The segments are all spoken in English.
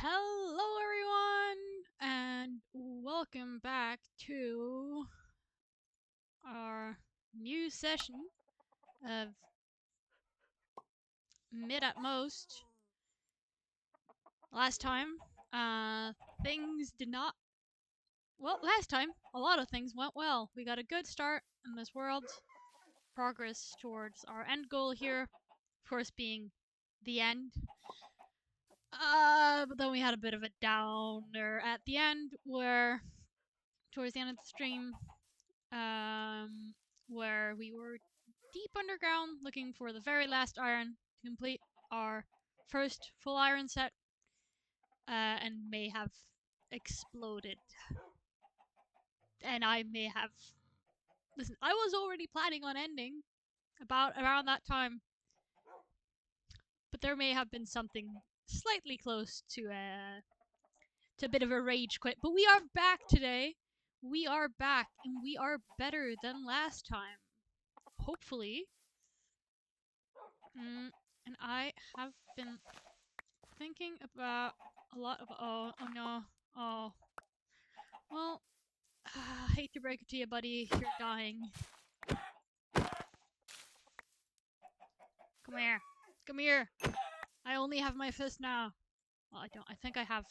Hello everyone, and welcome back to our new session of Mid at Most. Last time, things did not... Well, last time, a lot of things went well. We got a good start in this world. Progress towards our end goal here, of course being the end. But then we had a bit of a downer at the end where, towards the end of the stream, where we were deep underground looking for the very last iron to complete our first full iron set, and may have exploded. And I may have... Listen, I was already planning on ending about around that time, but there may have been something slightly close to a bit of a rage quit. But we are back today. We are back, and we are better than last time. Hopefully. And I have been thinking about a lot of... Oh no. Oh. Well, I hate to break it to you, buddy. You're dying. Come here. Come here. I only have my fist now. Well, I don't. I think I have...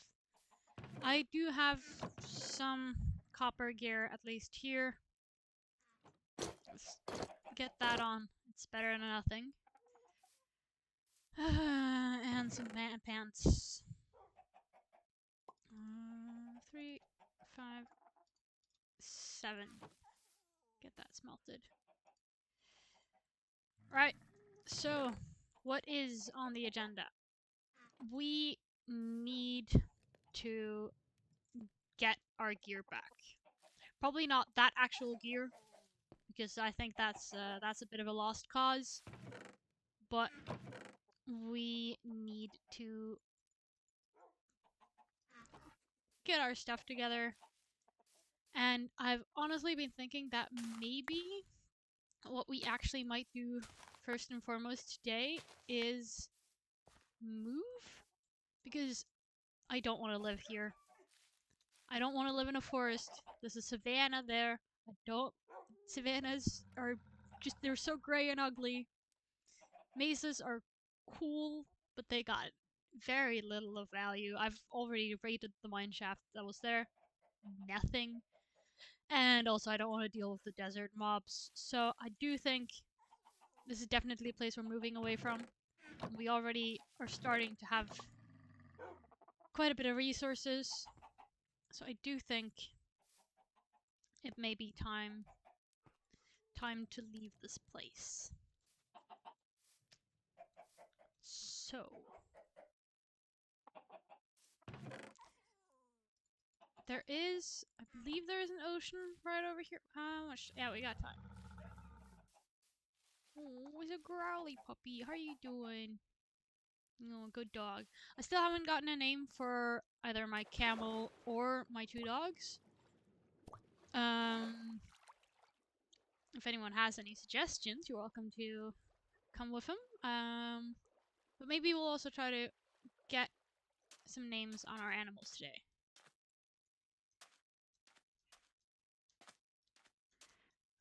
I do have some copper gear, at least here. Let's get that on. It's better than nothing. And some pants. 3, 5, 7. Get that smelted. Right, so what is on the agenda? We need to get our gear back. Probably not that actual gear, because I think that's a bit of a lost cause. But we need to get our stuff together. And I've honestly been thinking that maybe what we actually might do first and foremost today is move, because I don't want to live here. I don't want to live in a forest. There's a savannah there. I don't... Savannas are just... they're so gray and ugly. Mesas are cool, but they got very little of value. I've already raided the mine shaft that was there. Nothing. And also I don't want to deal with the desert mobs. So I do think this is definitely a place we're moving away from. We already are starting to have quite a bit of resources. So I do think it may be time to leave this place. So there is, I believe there is an ocean right over here. How much? Yeah, we got time. Oh, it's a growly puppy. How are you doing? Oh, good dog. I still haven't gotten a name for either my camel or my 2 dogs. If anyone has any suggestions, you're welcome to come with them. But maybe we'll also try to get some names on our animals today.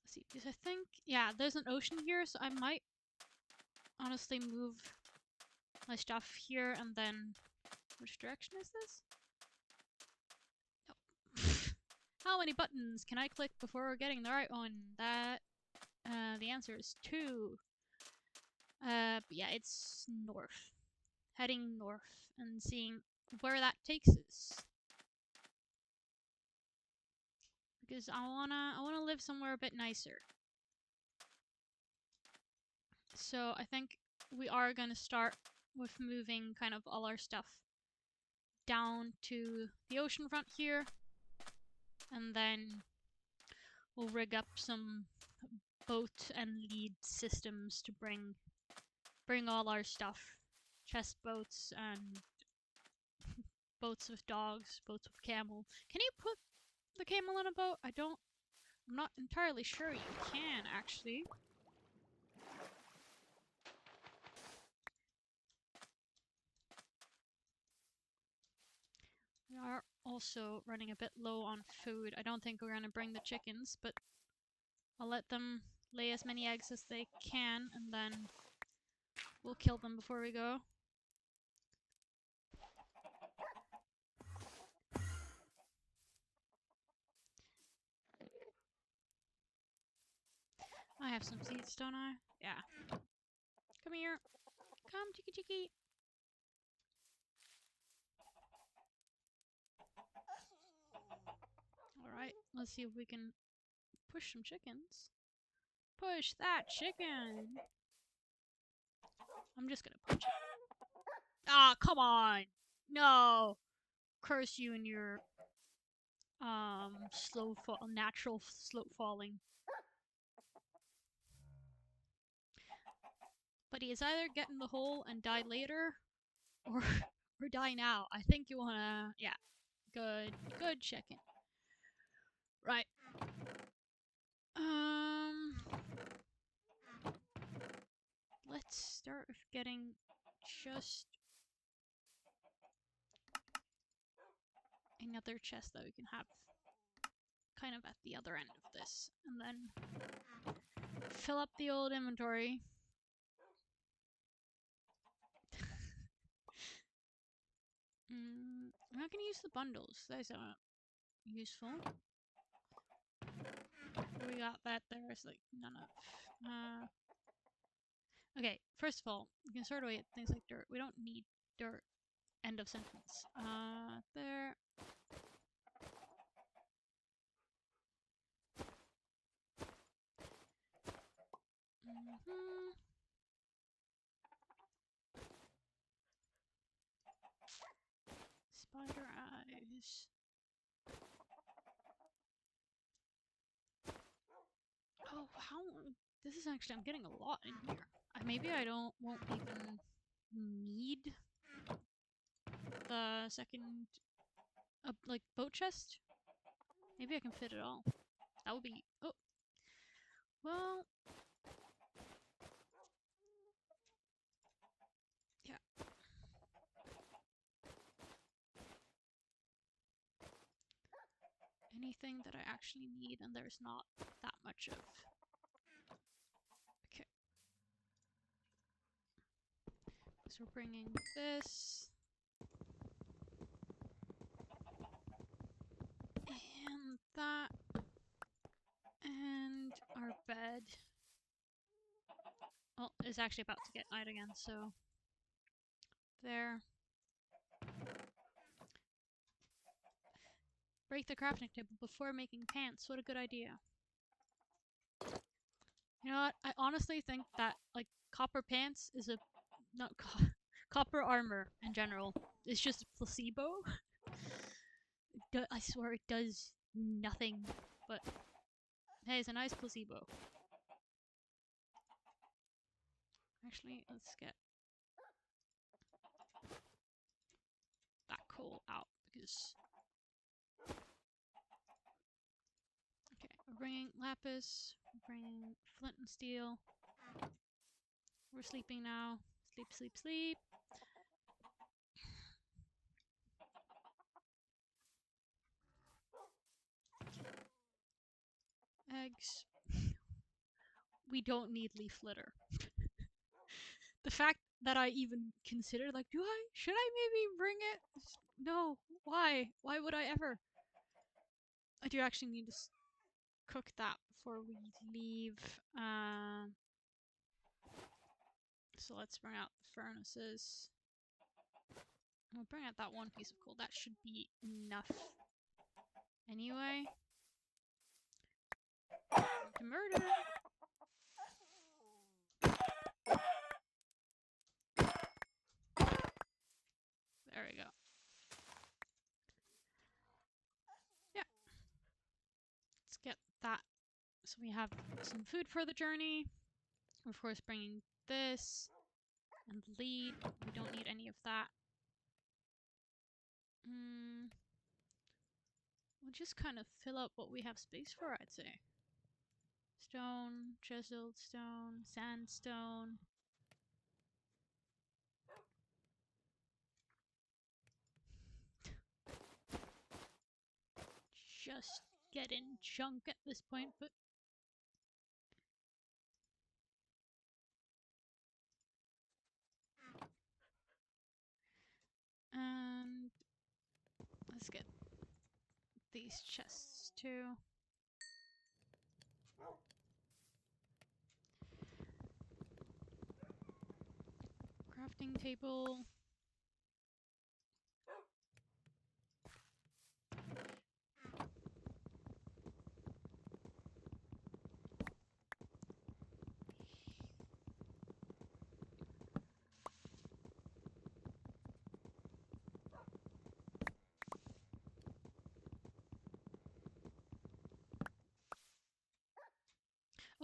Let's see, because I think, yeah, there's an ocean here, so I might honestly move my stuff here and then... Which direction is this? Nope. How many buttons can I click before getting the right one? That, the answer is 2. But yeah, it's north. Heading north and seeing where that takes us. Because I wanna live somewhere a bit nicer. So I think we are gonna start with moving kind of all our stuff down to the ocean front here. And then we'll rig up some boat and lead systems to bring all our stuff. Chest boats and boats with dogs, boats with camel. Can you put the camel in a boat? I'm not entirely sure you can, actually. are also running a bit low on food. I don't think we're gonna bring the chickens, but I'll let them lay as many eggs as they can, and then we'll kill them before we go. I have some seeds, don't I? Yeah. Come here. Come, chicky chicky. Alright, let's see if we can push some chickens. Push that chicken! I'm just gonna punch it. Ah, come on! No! Curse you and your, natural slow falling. But he is either get in the hole and die later, or or die now. I think you wanna, yeah. Good chicken. Right. Let's start with getting just another chest that we can have kind of at the other end of this, and then fill up the old inventory. I'm not gonna use the bundles. Those aren't useful. We got that there. It's like none of. Okay, first of all, we can sort away things like dirt. We don't need dirt. End of sentence. There. Spider eyes. Oh, how? This is actually, I'm getting a lot in here. Maybe I won't even need the second, like, boat chest. Maybe I can fit it all. That would be, oh. Well. Yeah. Anything that I actually need, and there's not that much of. Okay. So we're bringing this. And that. And our bed. Well, it's actually about to get night again, so. There. Break the crafting table before making pants. What a good idea. You know what? I honestly think that, like, copper pants is a... Not copper armor in general is just a placebo. I swear it does nothing, but hey, it's a nice placebo. Actually, let's get that coal out because... Okay, we're bringing lapis, we're bringing flint and steel. We're sleeping now. Sleep, sleep, sleep. Eggs. We don't need leaf litter. The fact that I even considered, like, should I maybe bring it? No, why? Why would I ever? I do actually need to cook that before we leave. So let's bring out the furnaces. We'll bring out that one piece of coal. That should be enough. Anyway. To murder. There we go. Yeah. Let's get that. So we have some food for the journey. Of course, bringing this and the lead. We don't need any of that. We'll just kind of fill up what we have space for, I'd say. Stone, chiseled stone, sandstone. just getting junk at this point, but and let's get these chests too. Crafting table.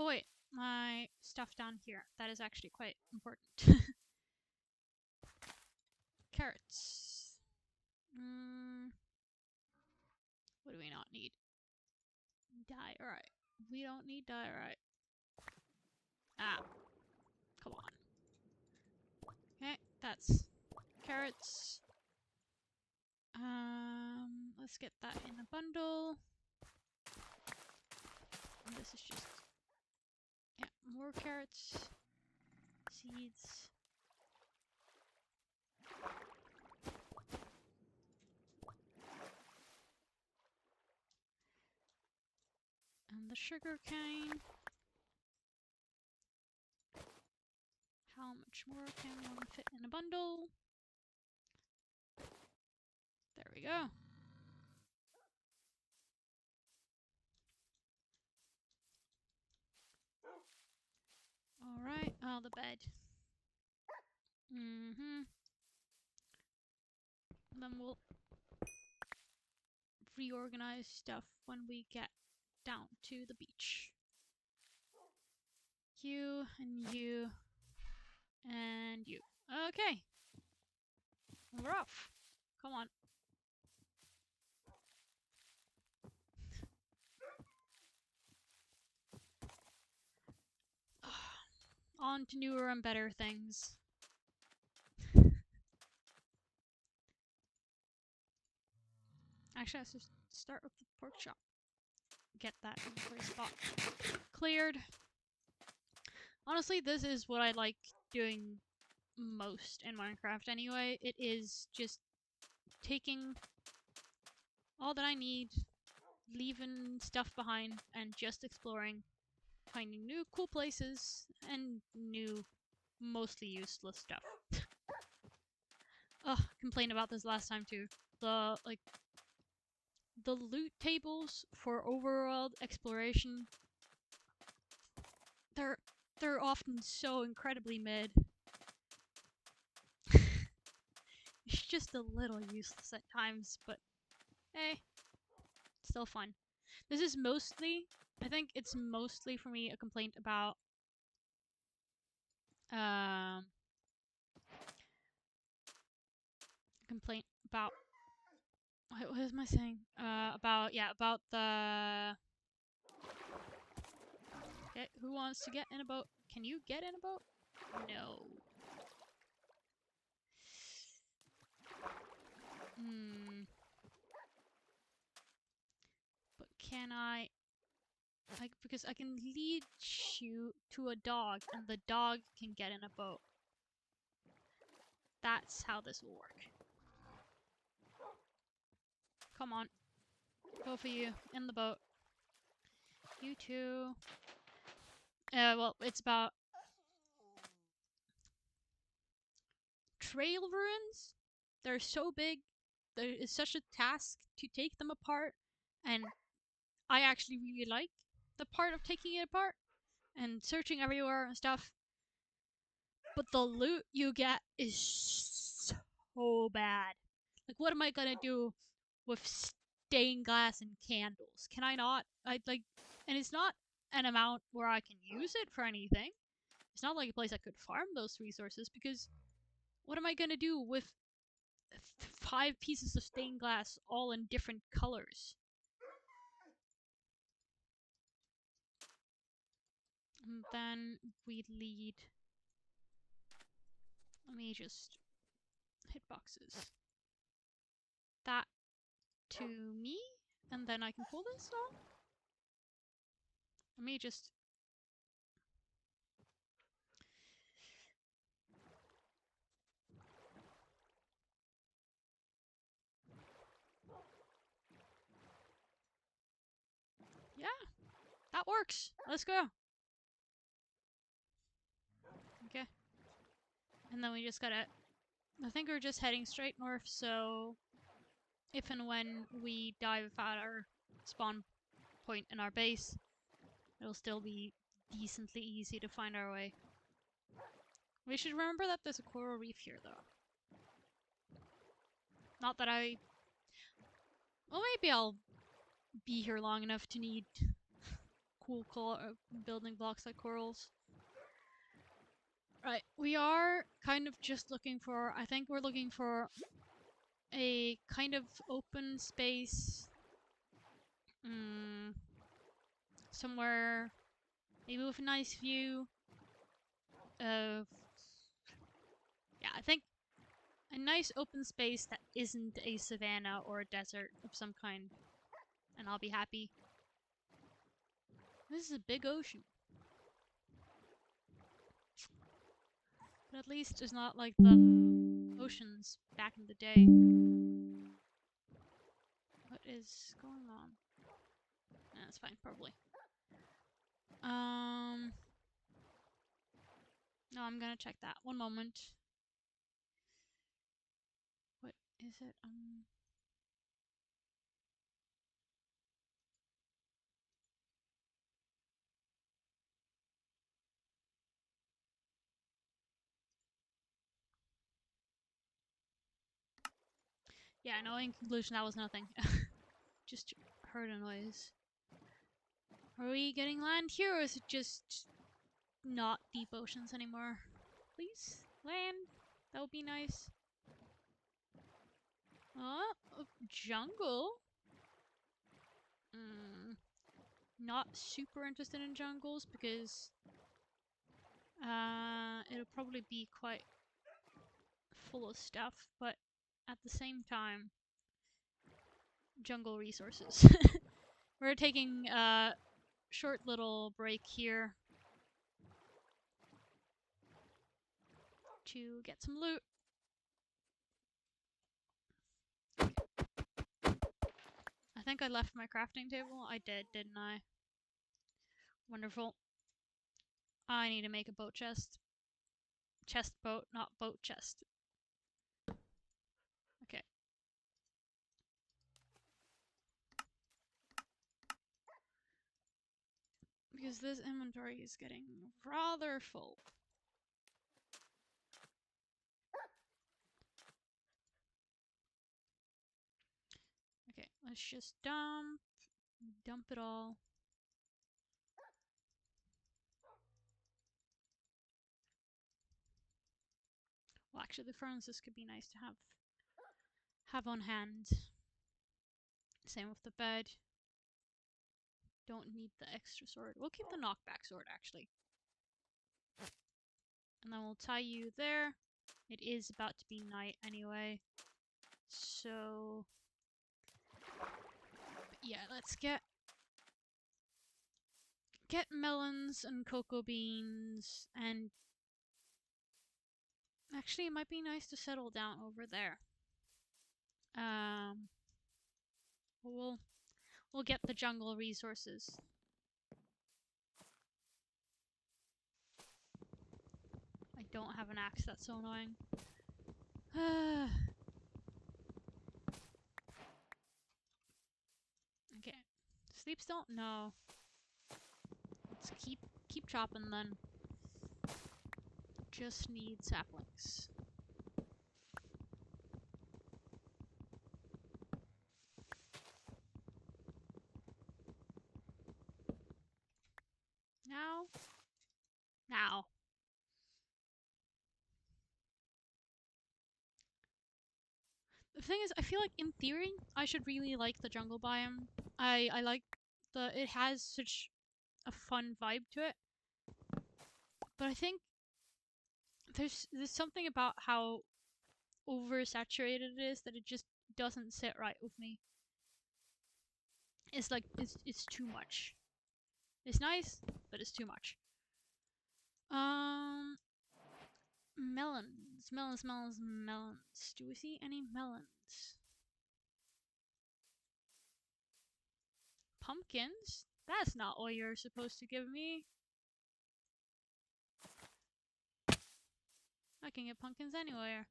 Oh wait, my stuff down here. That is actually quite important. Carrots. What do we not need? Diorite. We don't need diorite. Ah, come on. Okay, that's carrots. Let's get that in a bundle. And this is just, yeah, more carrots, seeds. And the sugar cane. How much more can one fit in a bundle? There we go. Alright, the bed. Then we'll reorganize stuff when we get down to the beach. You, and you, and you. Okay. We're off. Come on. On to newer and better things. Actually, I should start with the pork chop. Get that inventory spot cleared. Honestly, this is what I like doing most in Minecraft anyway. It is just taking all that I need, leaving stuff behind, and just exploring, finding new cool places, and new, mostly useless stuff. Ugh, complained about this last time too. The loot tables for overworld exploration, they're often so incredibly mid. It's just a little useless at times, but hey, still fun. This is mostly, I think it's mostly for me a complaint about what am I saying? About the okay, who wants to get in a boat? Can you get in a boat? No. But can I because I can lead you to a dog and the dog can get in a boat. That's how this will work. Come on. Go for you. In the boat. You too. Well, it's about trail ruins. They're so big. There is such a task to take them apart. And I actually really like the part of taking it apart and searching everywhere and stuff. But the loot you get is so bad. Like, what am I gonna do with stained glass and candles? Can I not? And it's not an amount where I can use it for anything. It's not like a place I could farm those resources, because what am I gonna do with 5 pieces of stained glass all in different colors? And then we lead. Let me just hit boxes. That to me, and then I can pull this off. Let me just... Yeah, that works. Let's go. Okay. And then we just gotta... I think we're just heading straight north, so if and when we dive at our spawn point in our base, it'll still be decently easy to find our way. We should remember that there's a coral reef here, though. Not that I... Well, maybe I'll be here long enough to need cool building blocks like corals. Right, we are kind of just looking for... I think we're looking for a kind of open space. Somewhere maybe with a nice view of... Yeah, I think a nice open space that isn't a savanna or a desert of some kind. And I'll be happy. This is a big ocean. But at least it's not like the oceans back in the day. What is going on? Nah, that's fine, probably. No, I'm gonna check that. One moment. What is it? Yeah, no, in conclusion, that was nothing. Just heard a noise. Are we getting land here, or is it just not deep oceans anymore? Please? Land? That would be nice. Oh, a jungle? Not super interested in jungles because it'll probably be quite full of stuff, but at the same time, jungle resources. We're taking a short little break here to get some loot. I think I left my crafting table. I did, didn't I? Wonderful. I need to make a boat chest. Chest boat, not boat chest. Okay. Because this inventory is getting rather full. Okay, let's just dump it all. Well, actually, the furnaces could be nice to have on hand. Same with the bed. Don't need the extra sword. We'll keep the knockback sword, actually. And then we'll tie you there. It is about to be night anyway. So... yeah, let's get melons and cocoa beans, and actually it might be nice to settle down over there. We'll get the jungle resources. I don't have an axe, that's so annoying. Okay. Sleep still? No. Let's keep chopping then. Just need saplings. Now. The thing is, I feel like in theory, I should really like the jungle biome. I like it has such a fun vibe to it. But I think there's something about how oversaturated it is that it just doesn't sit right with me. It's like it's too much. It's nice, but it's too much. Melons, melons, melons, melons. Do we see any melons? Pumpkins? That's not what you're supposed to give me. I can get pumpkins anywhere.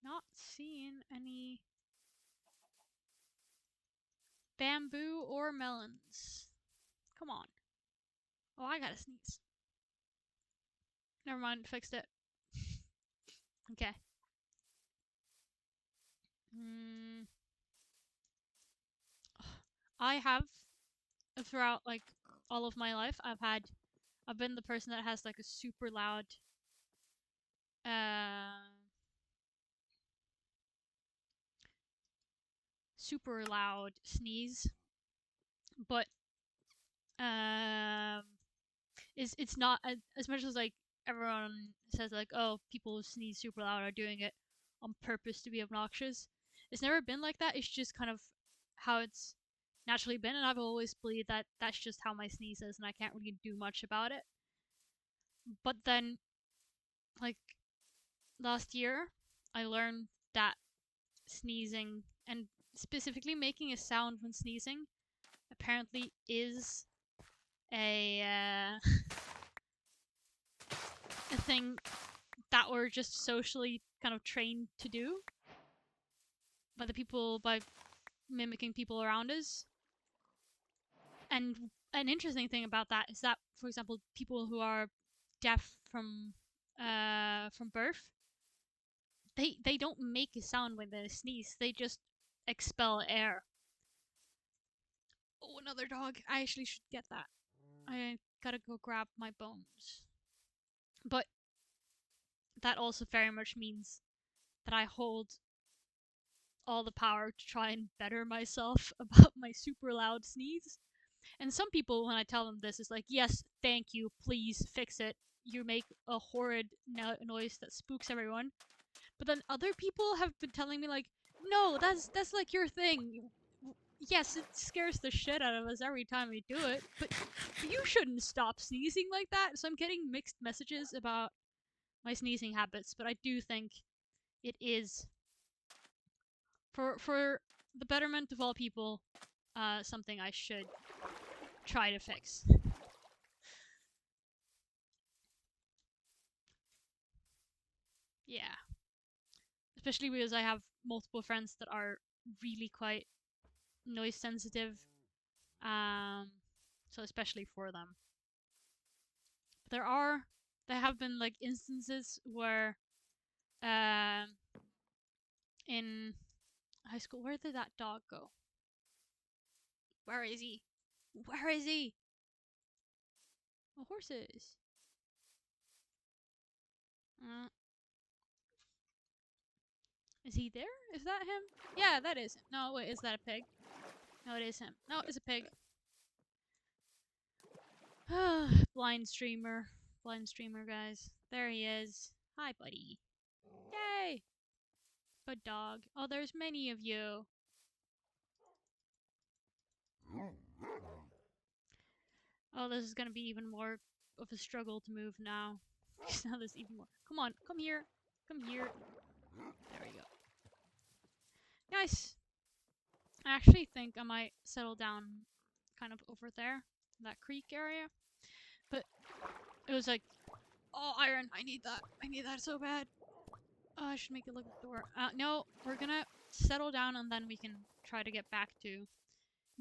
Not seeing any bamboo or melons. Come on. Oh, I gotta sneeze. Never mind, fixed it. Okay. I have, throughout like all of my life, I've been the person that has like a super loud sneeze, but um, it's not as much as like everyone says like, oh, people who sneeze super loud are doing it on purpose to be obnoxious. It's never been like that. It's just kind of how it's naturally been, and I've always believed that that's just how my sneeze is, and I can't really do much about it. But then, like last year, I learned that sneezing and specifically making a sound when sneezing apparently is a a thing that we're just socially kind of trained to do by mimicking people around us. And an interesting thing about that is that, for example, people who are deaf from birth, they don't make a sound when they sneeze. They just expel air. Oh, another dog. I actually should get that. I gotta go grab my bones. But that also very much means that I hold all the power to try and better myself about my super loud sneeze. And some people, when I tell them this, is like, yes, thank you, please fix it. You make a horrid noise that spooks everyone. But then other people have been telling me like, no, that's like your thing. Yes, it scares the shit out of us every time we do it, but you shouldn't stop sneezing like that. So I'm getting mixed messages about my sneezing habits, but I do think it is for the betterment of all people, something I should try to fix. Yeah. Especially because I have multiple friends that are really quite noise sensitive. So especially for them. There have been like instances where in high school, where did that dog go? Where is he? Where is he? Oh, horses. Is he there? Is that him? Yeah, that is him. No, wait, is that a pig? No, it is him. No, it's a pig. Blind streamer. Blind streamer, guys. There he is. Hi, buddy. Yay! Good dog. Oh, there's many of you. Oh, this is gonna be even more of a struggle to move now. Now there's even more. Come on, come here. Come here. There we go. Nice. I actually think I might settle down kind of over there, that creek area. But it was like, oh, iron, I need that. I need that so bad. Oh, I should make it look at the door. No, we're gonna settle down and then we can try to get back to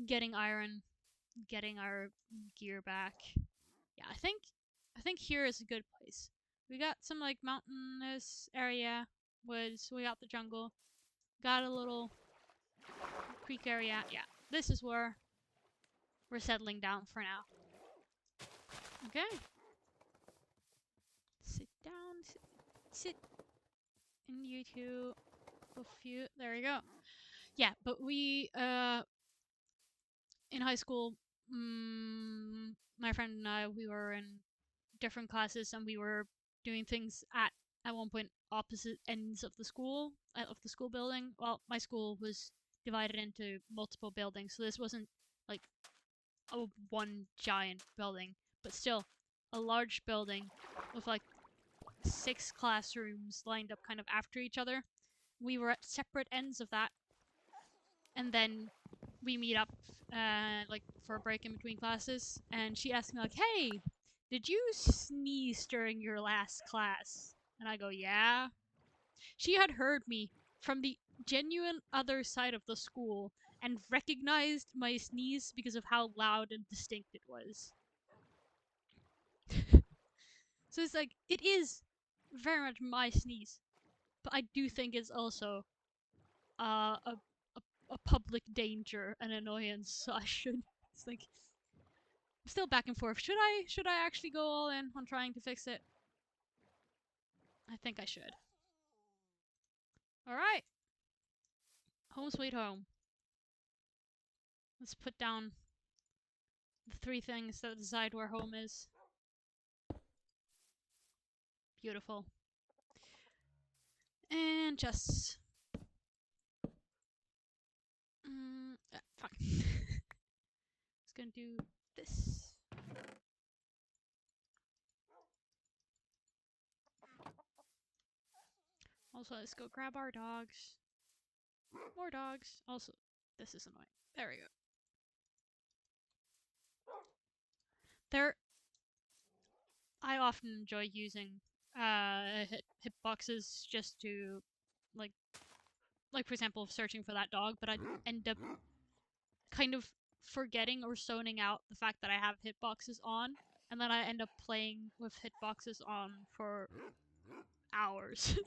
getting iron, getting our gear back. Yeah, I think here is a good place. We got some like mountainous area, woods, we got the jungle, got a little creek area. Yeah, this is where we're settling down for now. Okay. Sit down, sit. And you two, both of you, there you go. Yeah, but we, in high school, my friend and I, we were in different classes, and we were doing things at one point opposite ends of the school building. Well, my school was divided into multiple buildings, so this wasn't like a one giant building, but still a large building with like 6 classrooms lined up kind of after each other. We were at separate ends of that, and then we meet up like for a break in between classes, and she asked me like, "Hey, did you sneeze during your last class?" And I go, "Yeah." She had heard me from the genuine other side of the school and recognized my sneeze because of how loud and distinct it was. So it's like, it is very much my sneeze, but I do think it's also a public danger and annoyance, so I should. It's like, I'm still back and forth. Should I actually go all in on trying to fix it? I think I should. Alright. Home sweet home. Let's put down the 3 things that decide where home is. Beautiful. And chests. Fuck. Just gonna do this. Also, let's go grab our dogs. More dogs. Also, this is annoying. There we go. I often enjoy using hitboxes just to, like for example, searching for that dog, but I end up kind of forgetting or zoning out the fact that I have hitboxes on, and then I end up playing with hitboxes on for hours.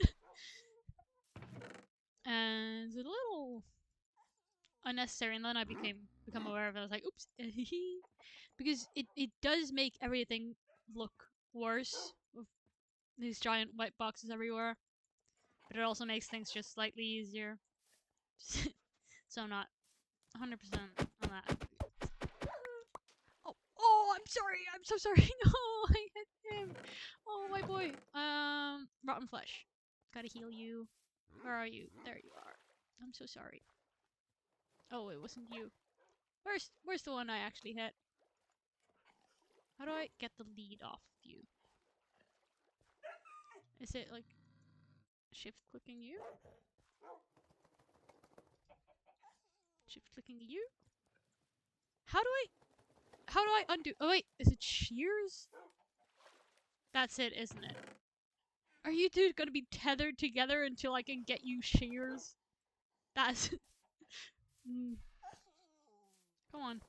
And it's a little unnecessary, and then I become aware of it. I was like, oops. Because it does make everything look worse with these giant white boxes everywhere, but it also makes things just slightly easier. So I'm not 100% on that. Oh, I'm sorry. I'm so sorry. No, I hit him. Oh, my boy. Rotten flesh. Gotta heal you. Where are you? There you are. I'm so sorry. Oh, it wasn't you. Where's the one I actually hit? How do I get the lead off of you? Is it like shift clicking you? Shift clicking you? How do I undo? Oh wait, is it shears? That's it, isn't it? Are you two gonna be tethered together until I can get you shears? That's Come on.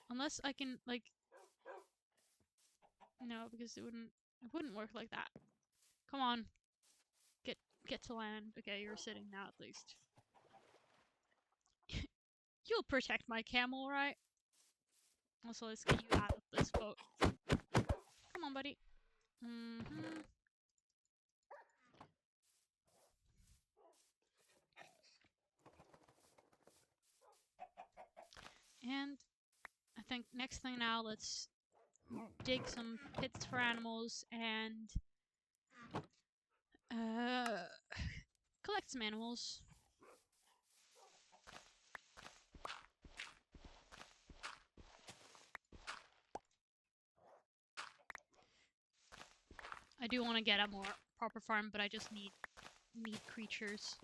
Unless I can like no, because it wouldn't work like that. Come on. Get to land. Okay, you're sitting now at least. You'll protect my camel, right? Also, let's get you out of this boat. Come on, buddy. And I think next thing now, let's dig some pits for animals and collect some animals. I do want to get a more proper farm, but I just need creatures.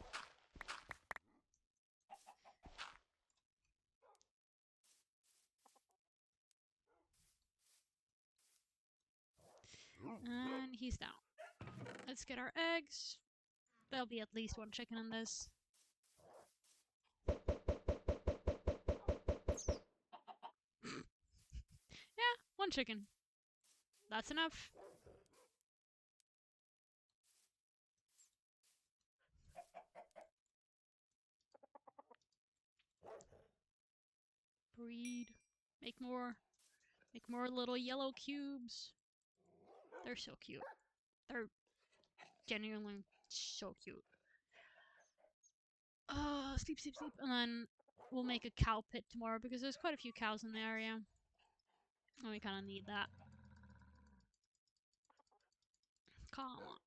And he's down. Let's get our eggs. There'll be at least 1 chicken in this. Yeah, 1 chicken. That's enough. Breed. Make more little yellow cubes. They're so cute. They're genuinely so cute. Sleep. And then we'll make a cow pit tomorrow because there's quite a few cows in the area. And we kind of need that. Come on.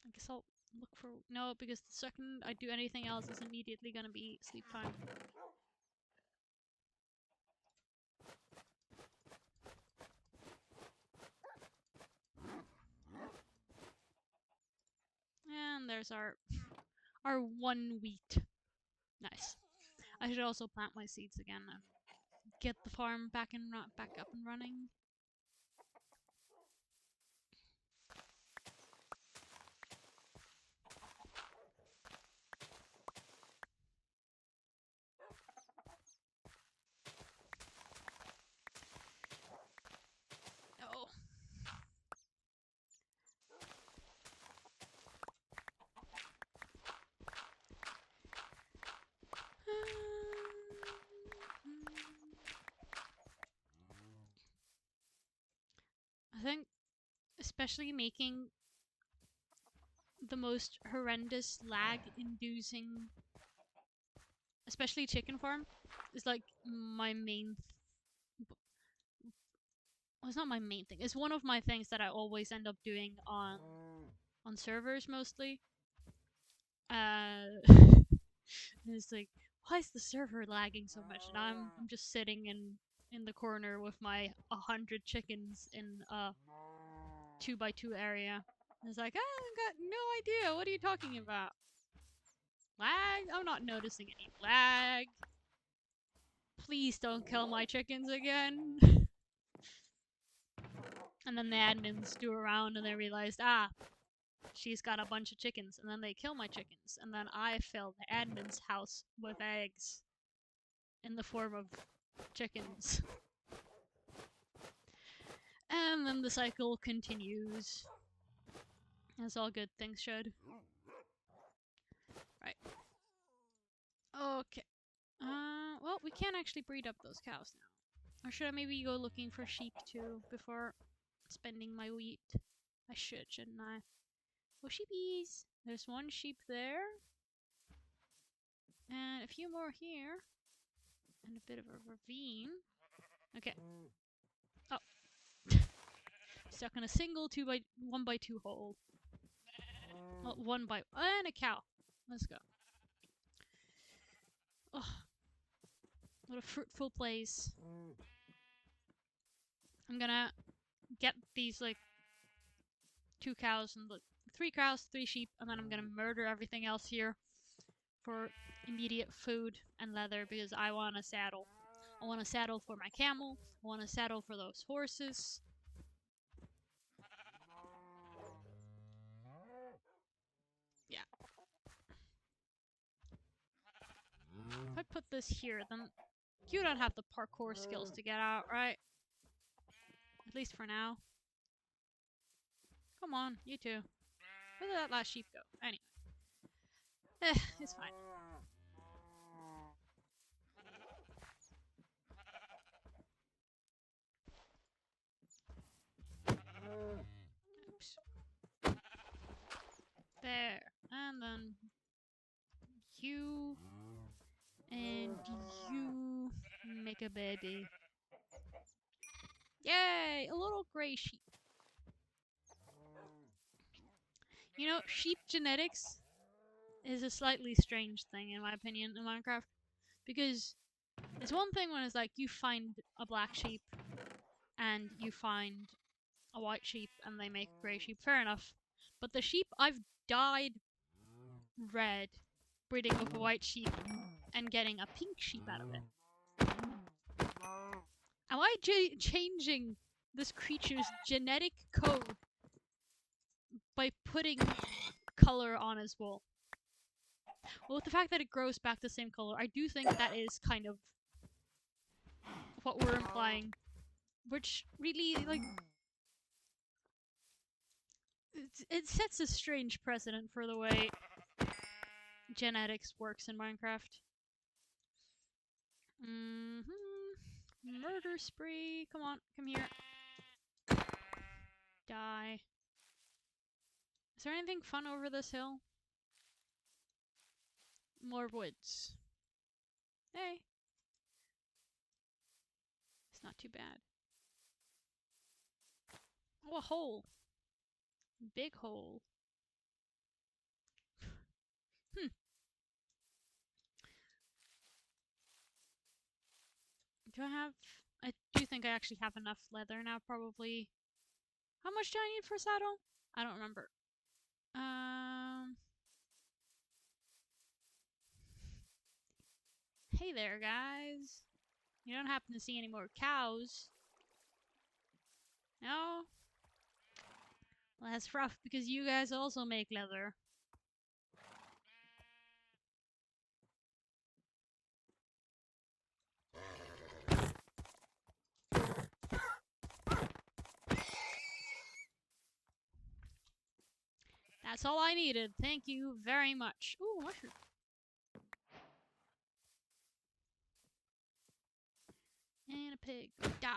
I guess I'll look for... No, because the second I do anything else, it's immediately gonna be sleep time. And there's our one wheat. Nice. I should also plant my seeds again and get the farm back up and running. Oh. I think especially making the most horrendous lag-inducing, especially chicken farm, is like my main... Well, it's not my main thing. It's one of my things that I always end up doing on servers mostly. It's like, why is the server lagging so much? And I'm just sitting in the corner with my 100 chickens in a 2x2 area. And it's like, I got no idea. What are you talking about? Lag? I'm not noticing any lag. Please don't kill my chickens again. And then the admins do around and they realized, she's got a bunch of chickens. And then they kill my chickens. And then I fill the admin's house with eggs in the form of chickens. And then the cycle continues. As all good things should. Right. Okay. Well, we can't actually breed up those cows now. Or should I maybe go looking for sheep too before spending my wheat? I should, shouldn't I? Oh, sheepies! There's one sheep there. And a few more here. And a bit of a ravine. Okay. Oh. Stuck in a single 1x2 hole. Well, 1x... And a cow. Let's go. Oh. What a fruitful place. I'm gonna get these, like, 2 cows and 3 cows, 3 sheep, and then I'm gonna murder everything else here for immediate food and leather because I want a saddle. I want a saddle for my camel. I want a saddle for those horses. Yeah. If I put this here, then you don't have the parkour skills to get out, right? At least for now. Come on, you two. Where did that last sheep go? Anyway. It's fine. Oops. There. And then you and you make a baby. Yay! A little gray sheep. You know, sheep genetics is a slightly strange thing, in my opinion, in Minecraft. Because it's one thing when it's like, you find a black sheep, and you find a white sheep, and they make a grey sheep. Fair enough. But the sheep I've dyed red, breeding with a white sheep, and getting a pink sheep out of it. Am I changing this creature's genetic code by putting color on his wool? Well, with the fact that it grows back the same color, I do think that is kind of what we're implying. Which really, like, it sets a strange precedent for the way genetics works in Minecraft. Murder spree. Come on, come here. Die. Is there anything fun over this hill? More woods. Hey. It's not too bad. Oh, a hole. Big hole. Hmm. Do I have... I do think I actually have enough leather now, probably. How much do I need for a saddle? I don't remember. Hey there, guys. You don't happen to see any more cows? No? Well, that's rough, because you guys also make leather. That's all I needed. Thank you very much. Ooh, mushroom. And a pig. Die.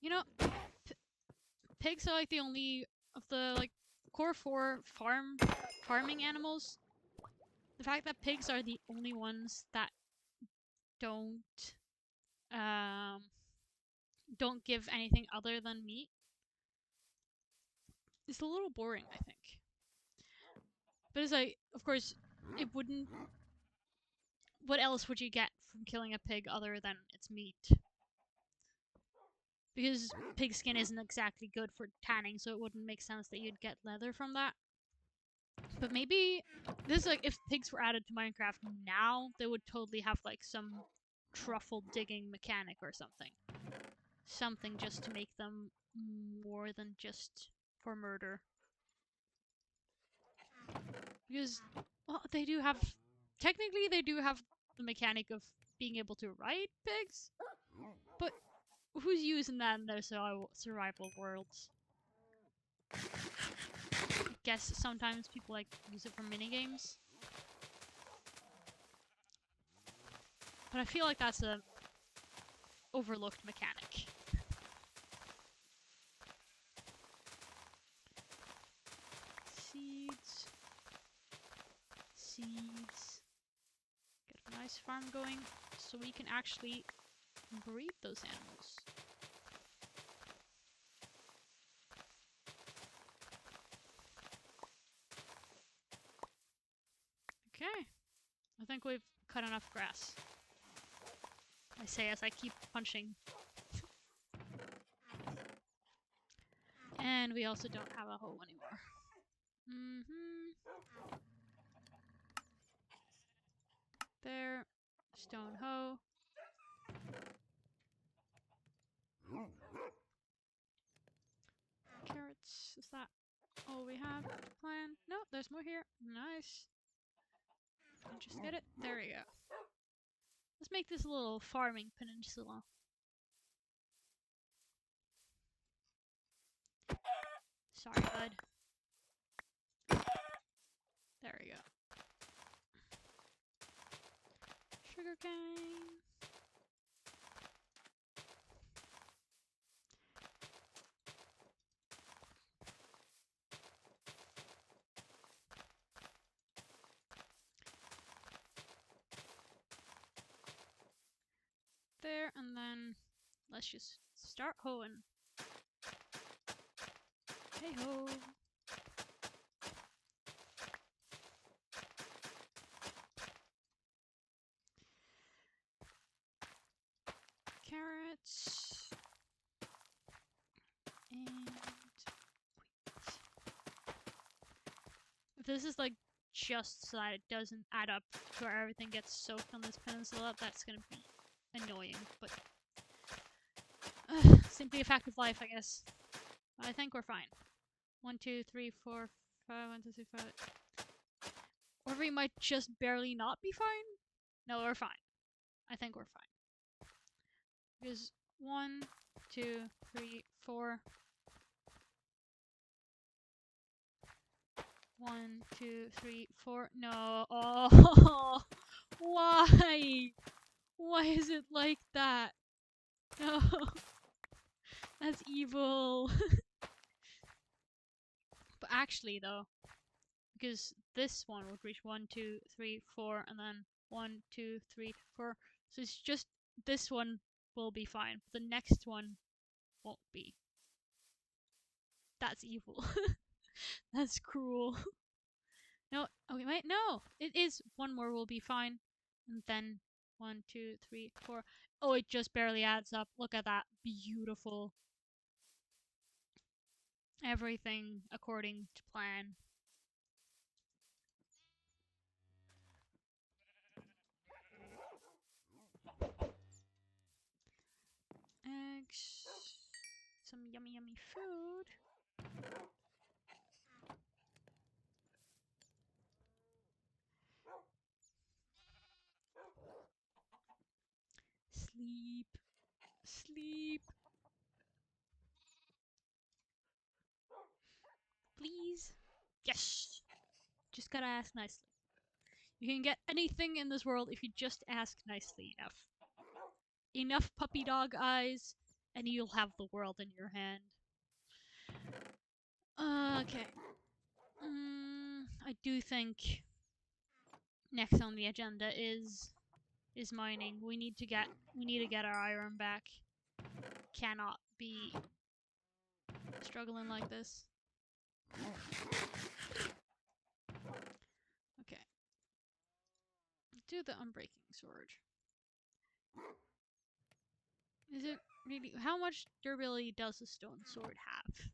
You know, pigs are like the only of the like core 4 farming animals. The fact that pigs are the only ones that don't um don't give anything other than meat is a little boring, I think. But it's like, of course, it wouldn't. What else would you get from killing a pig other than its meat? Because pig skin isn't exactly good for tanning, so it wouldn't make sense that you'd get leather from that. But maybe this is like if pigs were added to Minecraft now, they would totally have like some truffle digging mechanic or something. Something just to make them more than just for murder. Because, well, they do have... Technically, they do have the mechanic of being able to ride pigs. But who's using that in their survival worlds? I guess sometimes people like use it for minigames. But I feel like that's a overlooked mechanic. Seeds. Seeds. Get a nice farm going so we can actually breed those animals. Okay. I think we've cut enough grass. I say as I keep punching. And we also don't have a hoe anymore. There. Stone hoe. Carrots. Is that all we have to plan? No, there's more here. Nice. And just get it. There we go. Let's make this a little farming peninsula. Sorry, bud. There we go. Sugarcane. There, and then let's just start hoeing. Hey ho. Carrots. And wheat. If this is like just so that it doesn't add up to where everything gets soaked on this peninsula, that's gonna be annoying, but simply a fact of life, I guess. I think we're fine. 1, 2, 3, 4, 5, 1, 2, 3, 5. Or we might just barely not be fine. No, we're fine. I think we're fine. Because 1, 2, 3, 4. 1, 2, 3, 4. No. Oh, why? Why is it like that? No. That's evil. But actually, though, because this one would reach 1, 2, 3, 4, and then 1, 2, 3, 4. So it's just this one will be fine. The next one won't be. That's evil. That's cruel. No, oh, wait, no! It is one more will be fine. And then 1, 2, 3, 4. Oh, it just barely adds up. Look at that. Beautiful. Everything according to plan. Eggs. Some yummy, yummy food. Sleep. Sleep. Please. Yes. Just gotta ask nicely. You can get anything in this world if you just ask nicely enough. Enough puppy dog eyes, and you'll have the world in your hand. Okay. I do think next on the agenda is mining. We need to get our iron back. Cannot be struggling like this. Okay. Do the unbreaking sword. Is it really? How much durability does a stone sword have?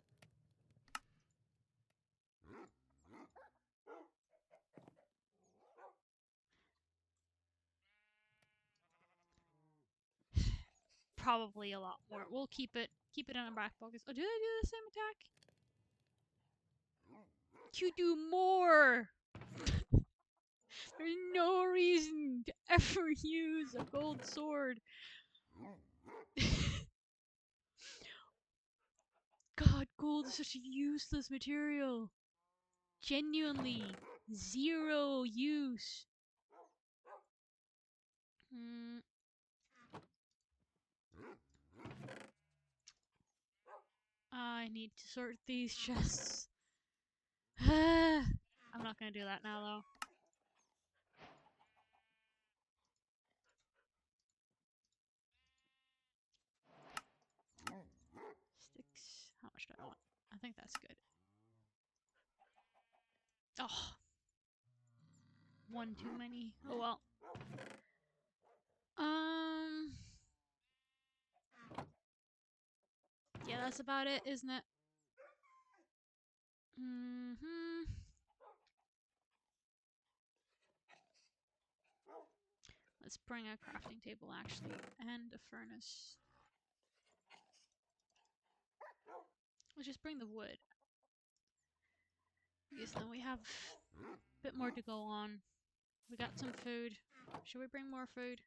Probably a lot more. We'll keep it in our back pockets. Oh, do they do the same attack? You do more! There's no reason to ever use a gold sword. God, gold is such a useless material. Genuinely, zero use. I need to sort these chests. I'm not gonna do that now, though. Sticks. How much do I want? I think that's good. Oh. One too many. Oh well. Yeah, that's about it, isn't it? Let's bring a crafting table, actually, and a furnace. Let's just bring the wood. Because then we have a bit more to go on. We got some food. Should we bring more food?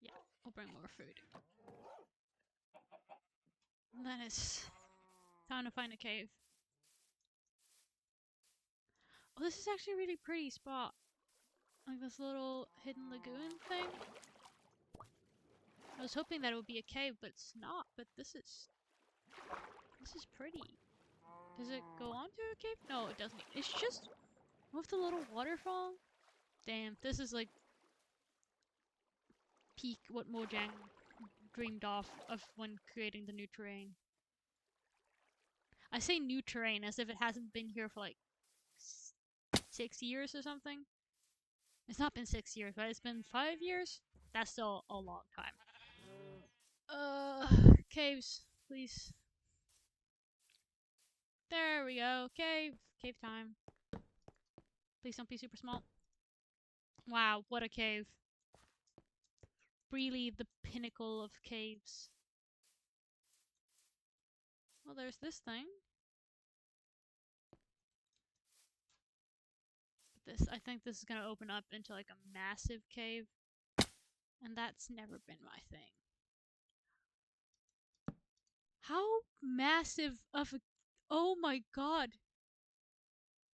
Yeah, we'll bring more food. And then it's time to find a cave. Oh, this is actually a really pretty spot. Like this little hidden lagoon thing. I was hoping that it would be a cave, but it's not. But this is pretty. Does it go on to a cave? No, it doesn't. It's just with the little waterfall. Damn, this is like peak what Mojang dreamed of when creating the new terrain. I say new terrain as if it hasn't been here for like 6 years or something. It's not been 6 years, right? It's been 5 years? That's still a long time. Caves, please. There we go. Cave time. Please don't be super small. Wow, what a cave. Really the pinnacle of caves. Well, there's this thing. But I think this is gonna open up into like a massive cave. And that's never been my thing. How massive of a... Oh my god.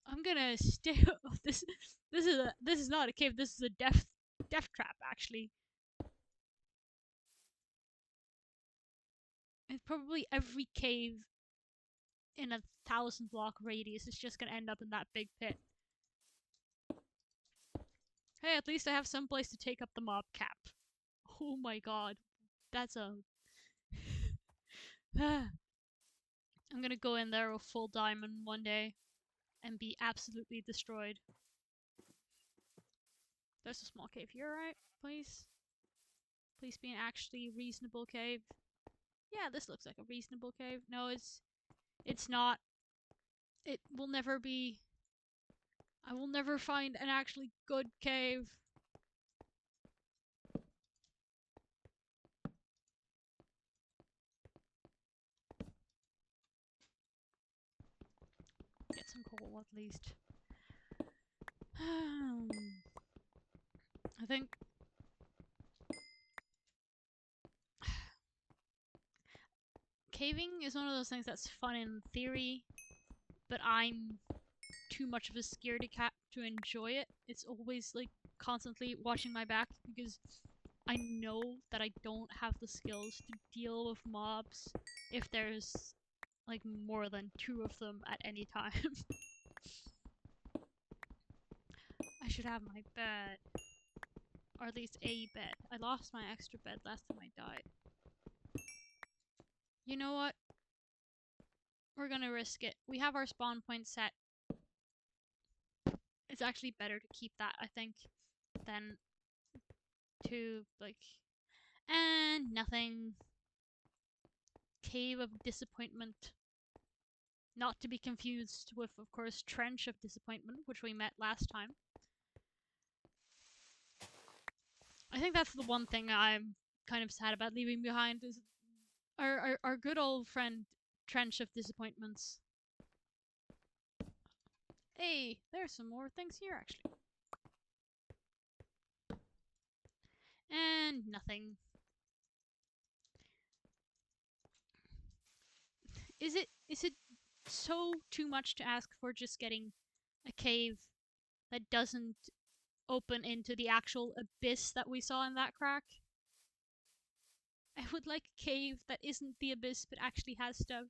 I'm gonna stay... This is not a cave, this is a death trap, actually. And probably every cave in a 1,000 block radius is just gonna end up in that big pit. Hey, at least I have some place to take up the mob cap. Oh my god. That's a... I'm gonna go in there with full diamond one day and be absolutely destroyed. There's a small cave here, right? Please? Please be an actually reasonable cave. Yeah, this looks like a reasonable cave. No, it's not. It will never be. I will never find an actually good cave. Get some coal at least. I think caving is one of those things that's fun in theory, but I'm too much of a scaredy cat to enjoy it. It's always like constantly watching my back because I know that I don't have the skills to deal with mobs if there's like more than 2 of them at any time. I should have my bed. Or at least a bed. I lost my extra bed last time I died. You know what? We're gonna risk it. We have our spawn point set. It's actually better to keep that, I think, than to, like... And nothing. Cave of Disappointment. Not to be confused with, of course, Trench of Disappointment, which we met last time. I think that's the one thing I'm kind of sad about leaving behind is our good old friend Trench of Disappointments. Hey, there's some more things here actually. And nothing. Is it so too much to ask for just getting a cave that doesn't open into the actual abyss that we saw in that crack? I would like a cave that isn't the abyss but actually has stuff.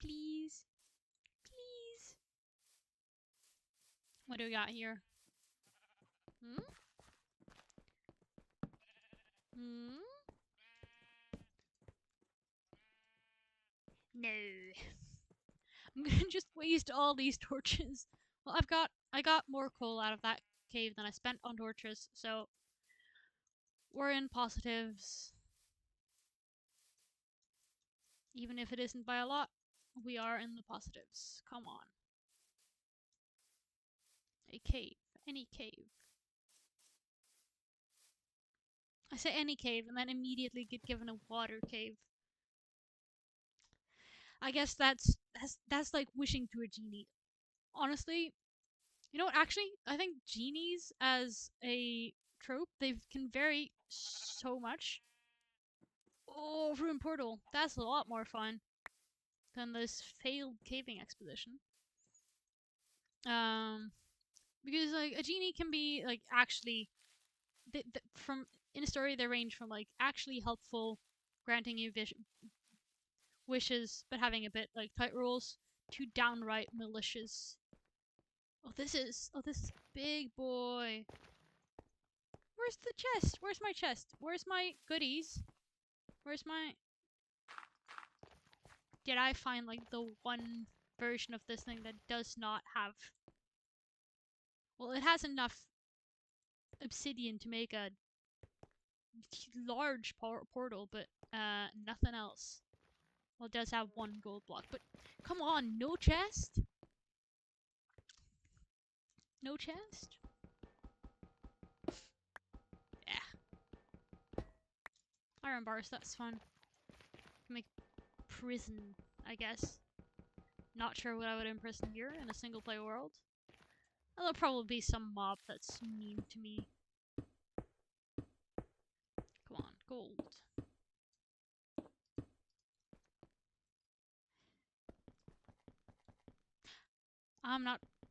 Please. Please. What do we got here? Hmm? Hmm? No. I'm gonna just waste all these torches. Well, I got more coal out of that cave than I spent on torches, so we're in positives. Even if it isn't by a lot, we are in the positives. Come on. A cave. Any cave. I say any cave and then immediately get given a water cave. I guess that's like wishing to a genie. Honestly, you know what? Actually, I think genies as a trope, they can vary so much. Oh, Ruin Portal. That's a lot more fun than this failed caving expedition. Because like a genie can be like actually, from in a story they range from like actually helpful, granting you wishes but having a bit like tight rules, to downright malicious. Oh, this is big boy. Where's the chest? Where's my chest? Where's my goodies? Where's my... Did I find like the one version of this thing that does not have... Well, it has enough obsidian to make a large portal, but nothing else. Well, it does have one gold block, but come on, no chest? No chest? Yeah. Iron bars, that's fun. Can make prison, I guess. Not sure what I would imprison here in a single player world. There'll probably be some mob that's mean to me. Come on, gold.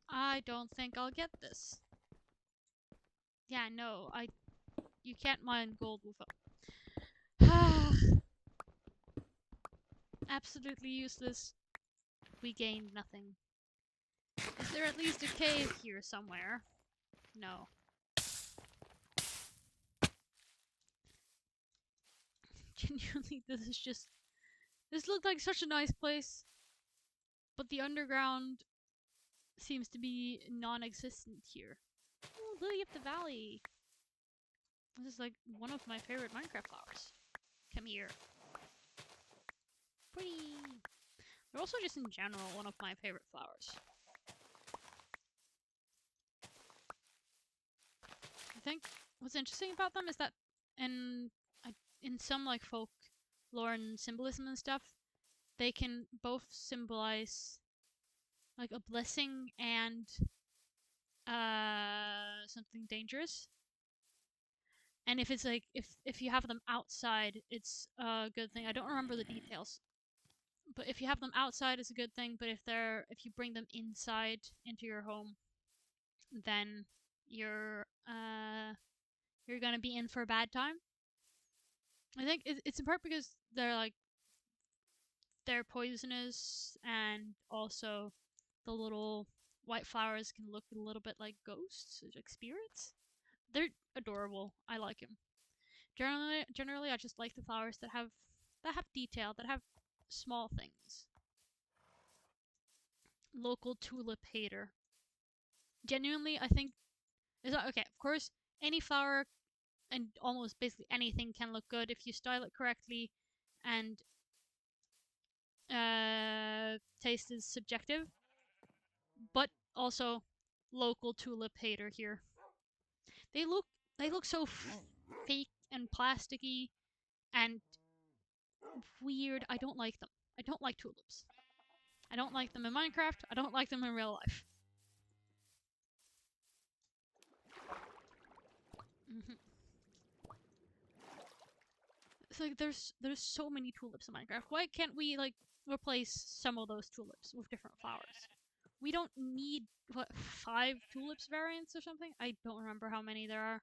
I don't think I'll get this. Yeah, no, you can't mine gold with a... Absolutely useless. We gained nothing. Is there at least a cave here somewhere? No. Genuinely, this looked like such a nice place, but the underground seems to be non-existent here. Ooh, Lily of the Valley. This is like one of my favorite Minecraft flowers. Come here. Pretty. They're also just in general one of my favorite flowers. I think what's interesting about them is that in some like folk lore and symbolism and stuff, they can both symbolize like a blessing and something dangerous. And if it's like if you have them outside, it's a good thing. I don't remember the details. But if you have them outside, it's a good thing. But if you bring them inside into your home, then you're gonna be in for a bad time. I think it's in part because they're poisonous, and also the little white flowers can look a little bit like ghosts, like spirits. They're adorable. I like them. Generally, I just like the flowers that have detail, that have small things. Local tulip hater. Genuinely, I think okay. Of course, any flower and almost basically anything can look good if you style it correctly, and taste is subjective. But also, local tulip hater here. They look so fake and plasticky and weird. I don't like them. I don't like tulips. I don't like them in Minecraft. I don't like them in real life. It's like there's so many tulips in Minecraft. Why can't we like replace some of those tulips with different flowers? We don't need what 5 tulips variants or something. I don't remember how many there are.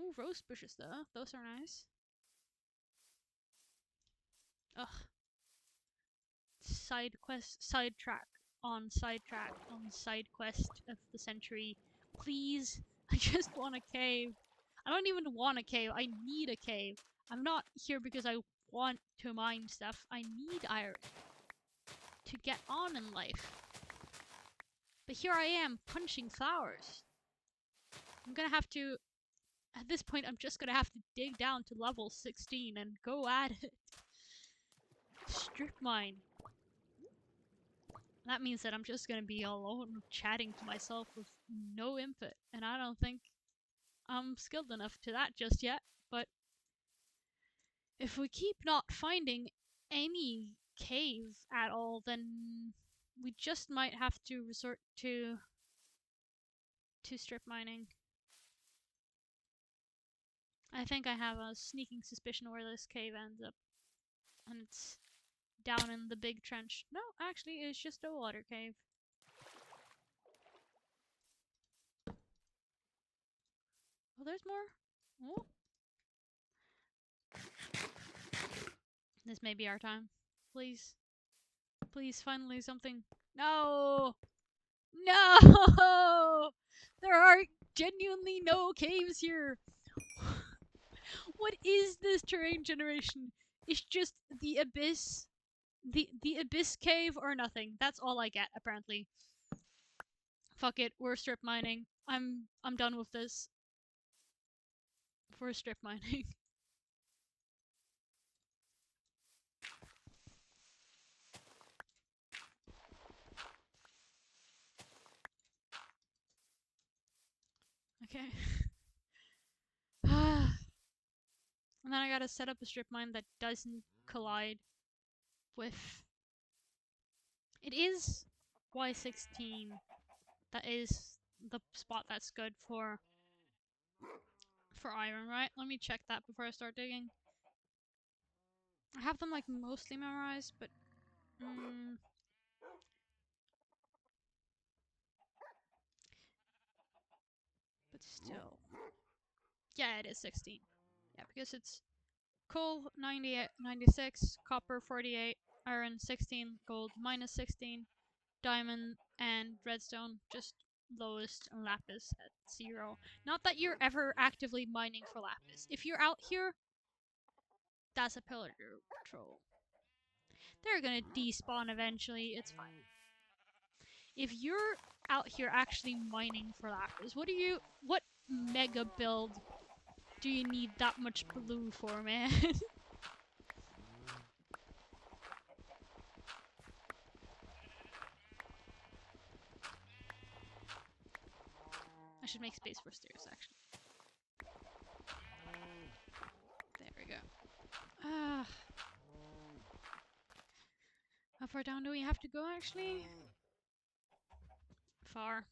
Ooh, rose bushes though. Those are nice. Ugh. Side quest of the century. Please. I just want a cave. I don't even want a cave. I need a cave. I'm not here because I want to mine stuff. I need iron to get on in life. But here I am, punching flowers. I'm gonna have to... At this point, I'm just gonna have to dig down to level 16 and go at it. Strip mine. That means that I'm just gonna be alone chatting to myself with no input, and I don't think I'm skilled enough to that just yet, but if we keep not finding any cave at all, then we just might have to resort to strip mining. I think I have a sneaking suspicion where this cave ends up, and it's down in the big trench. No, actually, it's just a water cave. Oh, there's more. Oh. This may be our time. Please. Please, finally something. No! No! There are genuinely no caves here! What is this terrain generation? It's just the abyss. The abyss cave or nothing. That's all I get, apparently. Fuck it, we're strip mining. I'm done with this. We're strip mining. Okay. And then I gotta set up a strip mine that doesn't collide with... It is Y16. That is the spot that's good for iron, right? Let me check that before I start digging. I have them like mostly memorized, but still. Yeah, it is 16. Yeah, because it's coal 96, copper 48, iron 16, gold -16, diamond and redstone just lowest, and lapis at 0. Not that you're ever actively mining for lapis. If you're out here That's a pillager troll. They're gonna despawn eventually, it's fine. If you're out here actually mining for lapis, what mega build do you need that much blue for, man? I should make space for stairs, actually. There we go. How far down do we have to go, actually? Far.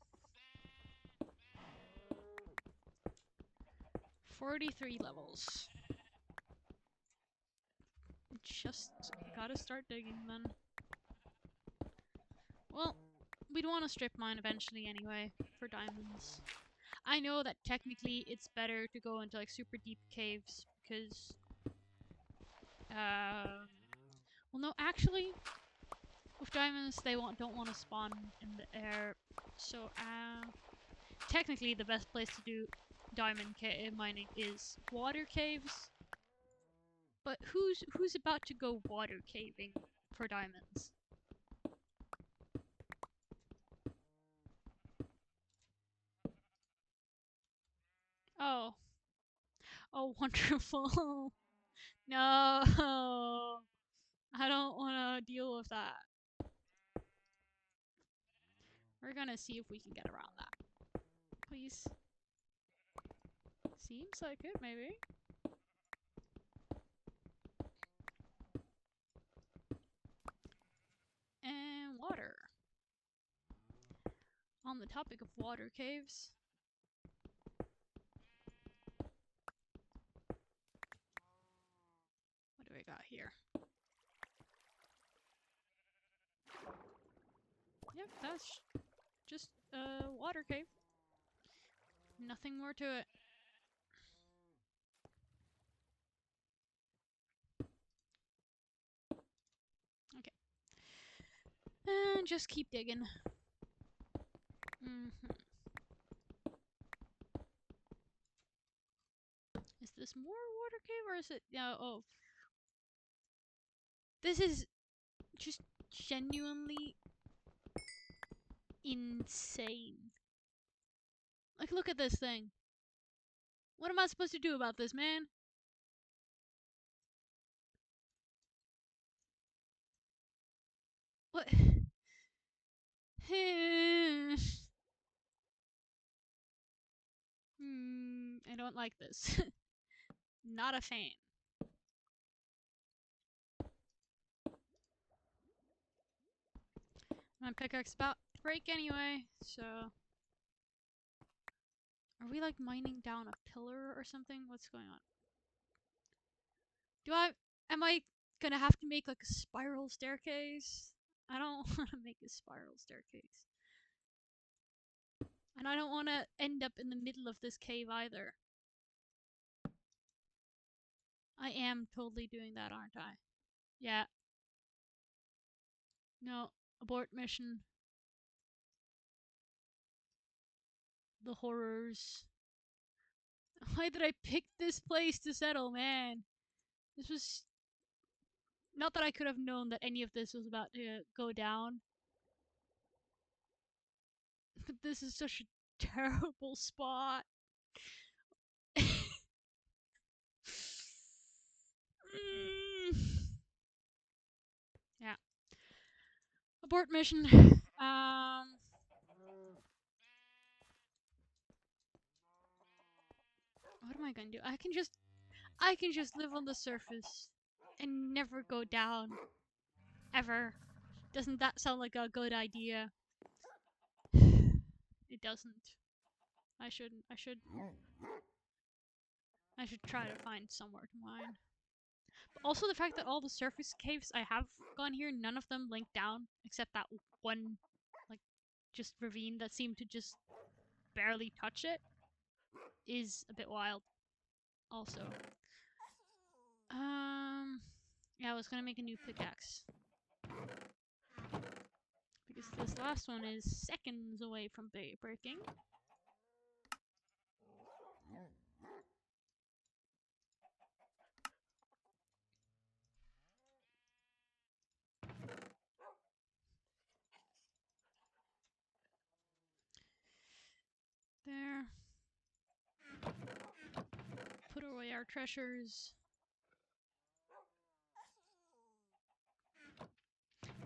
43 levels. Just gotta start digging, then. Well, we'd want to strip mine eventually anyway, for diamonds. I know that technically it's better to go into like super deep caves, because well, no, actually, with diamonds, they don't want to spawn in the air. So, technically, the best place to do diamond mining is water caves. But who's about to go water caving for diamonds? Oh, oh, wonderful! No, I don't want to deal with that. We're gonna see if we can get around that. Please. Seems like it, maybe. And water. On the topic of water caves. What do we got here? Yep, that's just a water cave. Nothing more to it. Okay. And just keep digging. Is this more water cave or is it... oh. This is just genuinely insane. Like, look at this thing. What am I supposed to do about this, man? What? I don't like this. Not a fan. My pickaxe about to break anyway, so... Are we like mining down a pillar or something? What's going on? Am I gonna have to make like a spiral staircase? I don't want to make a spiral staircase. And I don't want to end up in the middle of this cave either. I am totally doing that, aren't I? Yeah. No. Abort mission. The horrors. Why did I pick this place to settle, man? This was... Not that I could have known that any of this was about to go down. But this is such a terrible spot. Yeah. Abort mission. What am I gonna do? I can just live on the surface and never go down. Ever. Doesn't that sound like a good idea? It doesn't. I should try to find somewhere to mine. But also the fact that all the surface caves I have gone here, none of them link down, except that one, like, just ravine that seemed to just barely touch it, is a bit wild. Also. Yeah, I was gonna make a new pickaxe. Because this last one is seconds away from breaking. our treasures.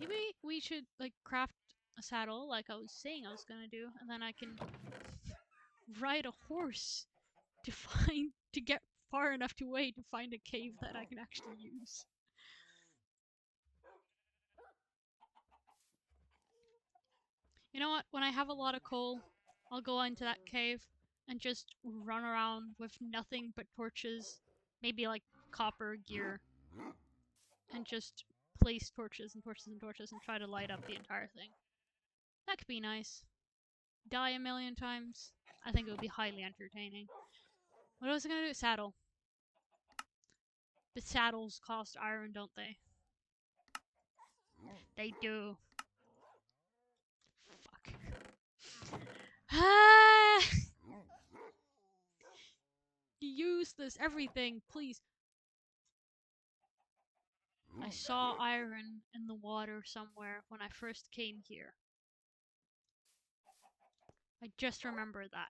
Maybe we should like craft a saddle like I was saying I was gonna do, and then I can ride a horse to get far enough away to find a cave that I can actually use. You know what? When I have a lot of coal, I'll go into that cave and just run around with nothing but torches, maybe like copper gear, and just place torches and torches and torches and try to light up the entire thing. That could be nice. Die a million times. I think it would be highly entertaining. What was I gonna do? Saddle. But saddles cost iron, don't they? They do. Fuck. Ah! Useless everything, please. I saw iron in the water somewhere when I first came here. I just remember that.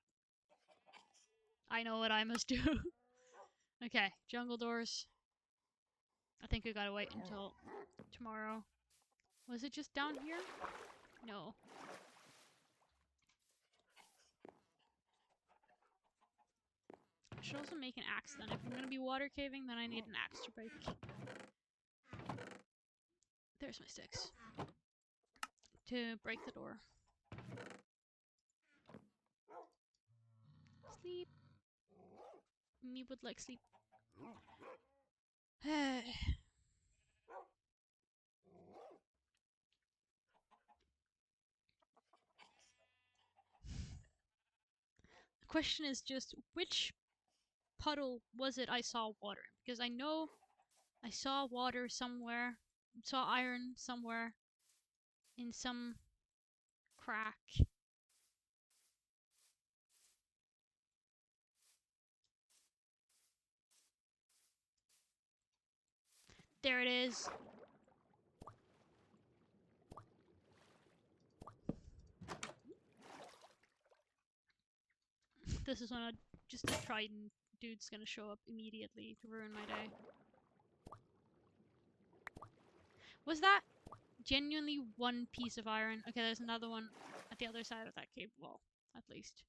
I know what I must do. Okay, jungle doors. I think we gotta wait until tomorrow. Was it just down here? No. I should also make an axe then. If I'm gonna be water caving, then I need an axe to break. There's my sticks. To break the door. Sleep. Me would like sleep. The question is just which puddle was it I saw water in? Because I know I saw water somewhere, saw iron somewhere in some crack. There it is. This is when just a trident dude's gonna show up immediately to ruin my day. Was that genuinely one piece of iron? Okay, there's another one at the other side of that cave wall, at least.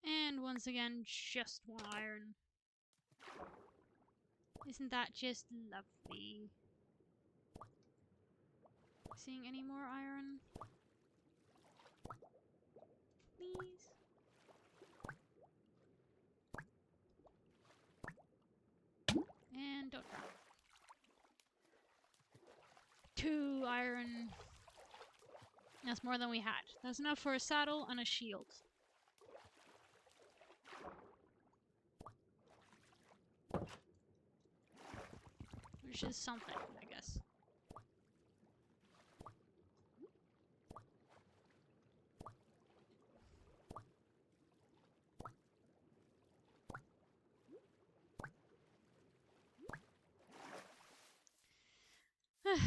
And once again, just one iron. Isn't that just lovely? Seeing any more iron? Please? And don't drop. 2 iron. That's more than we had. That's enough for a saddle and a shield. Which is something, I guess.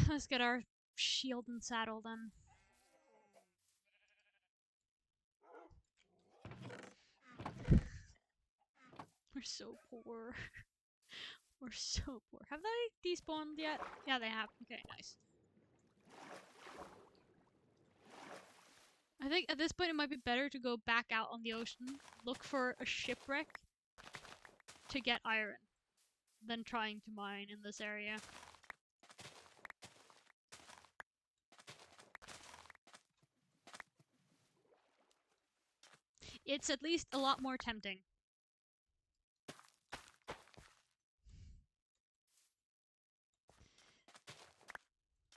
Let's get our shield and saddle then. We're so poor. We're so poor. Have they despawned yet? Yeah, they have. Okay, nice. I think at this point it might be better to go back out on the ocean, look for a shipwreck to get iron, than trying to mine in this area. It's at least a lot more tempting.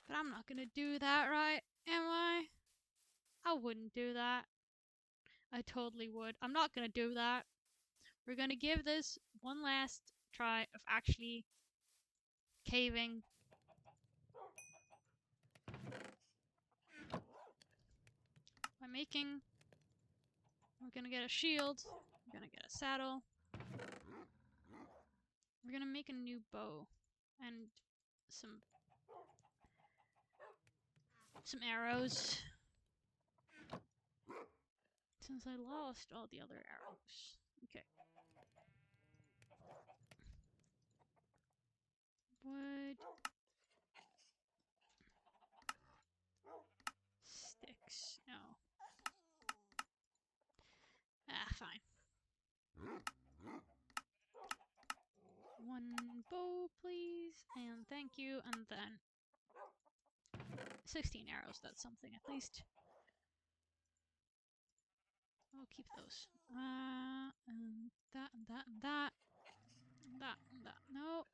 But I'm not gonna do that, right? Am I? I wouldn't do that. I totally would. I'm not gonna do that. We're gonna give this one last try of actually caving. By making... We're gonna get a shield. We're gonna get a that saddle. We're gonna make a new bow and some arrows. Since I lost all the other arrows. Okay. Wood. Sticks. No. Ah, fine. One bow, please. And thank you. And then 16 arrows. That's something at least. I'll keep those. And that, and that, and that. And that, and that. No.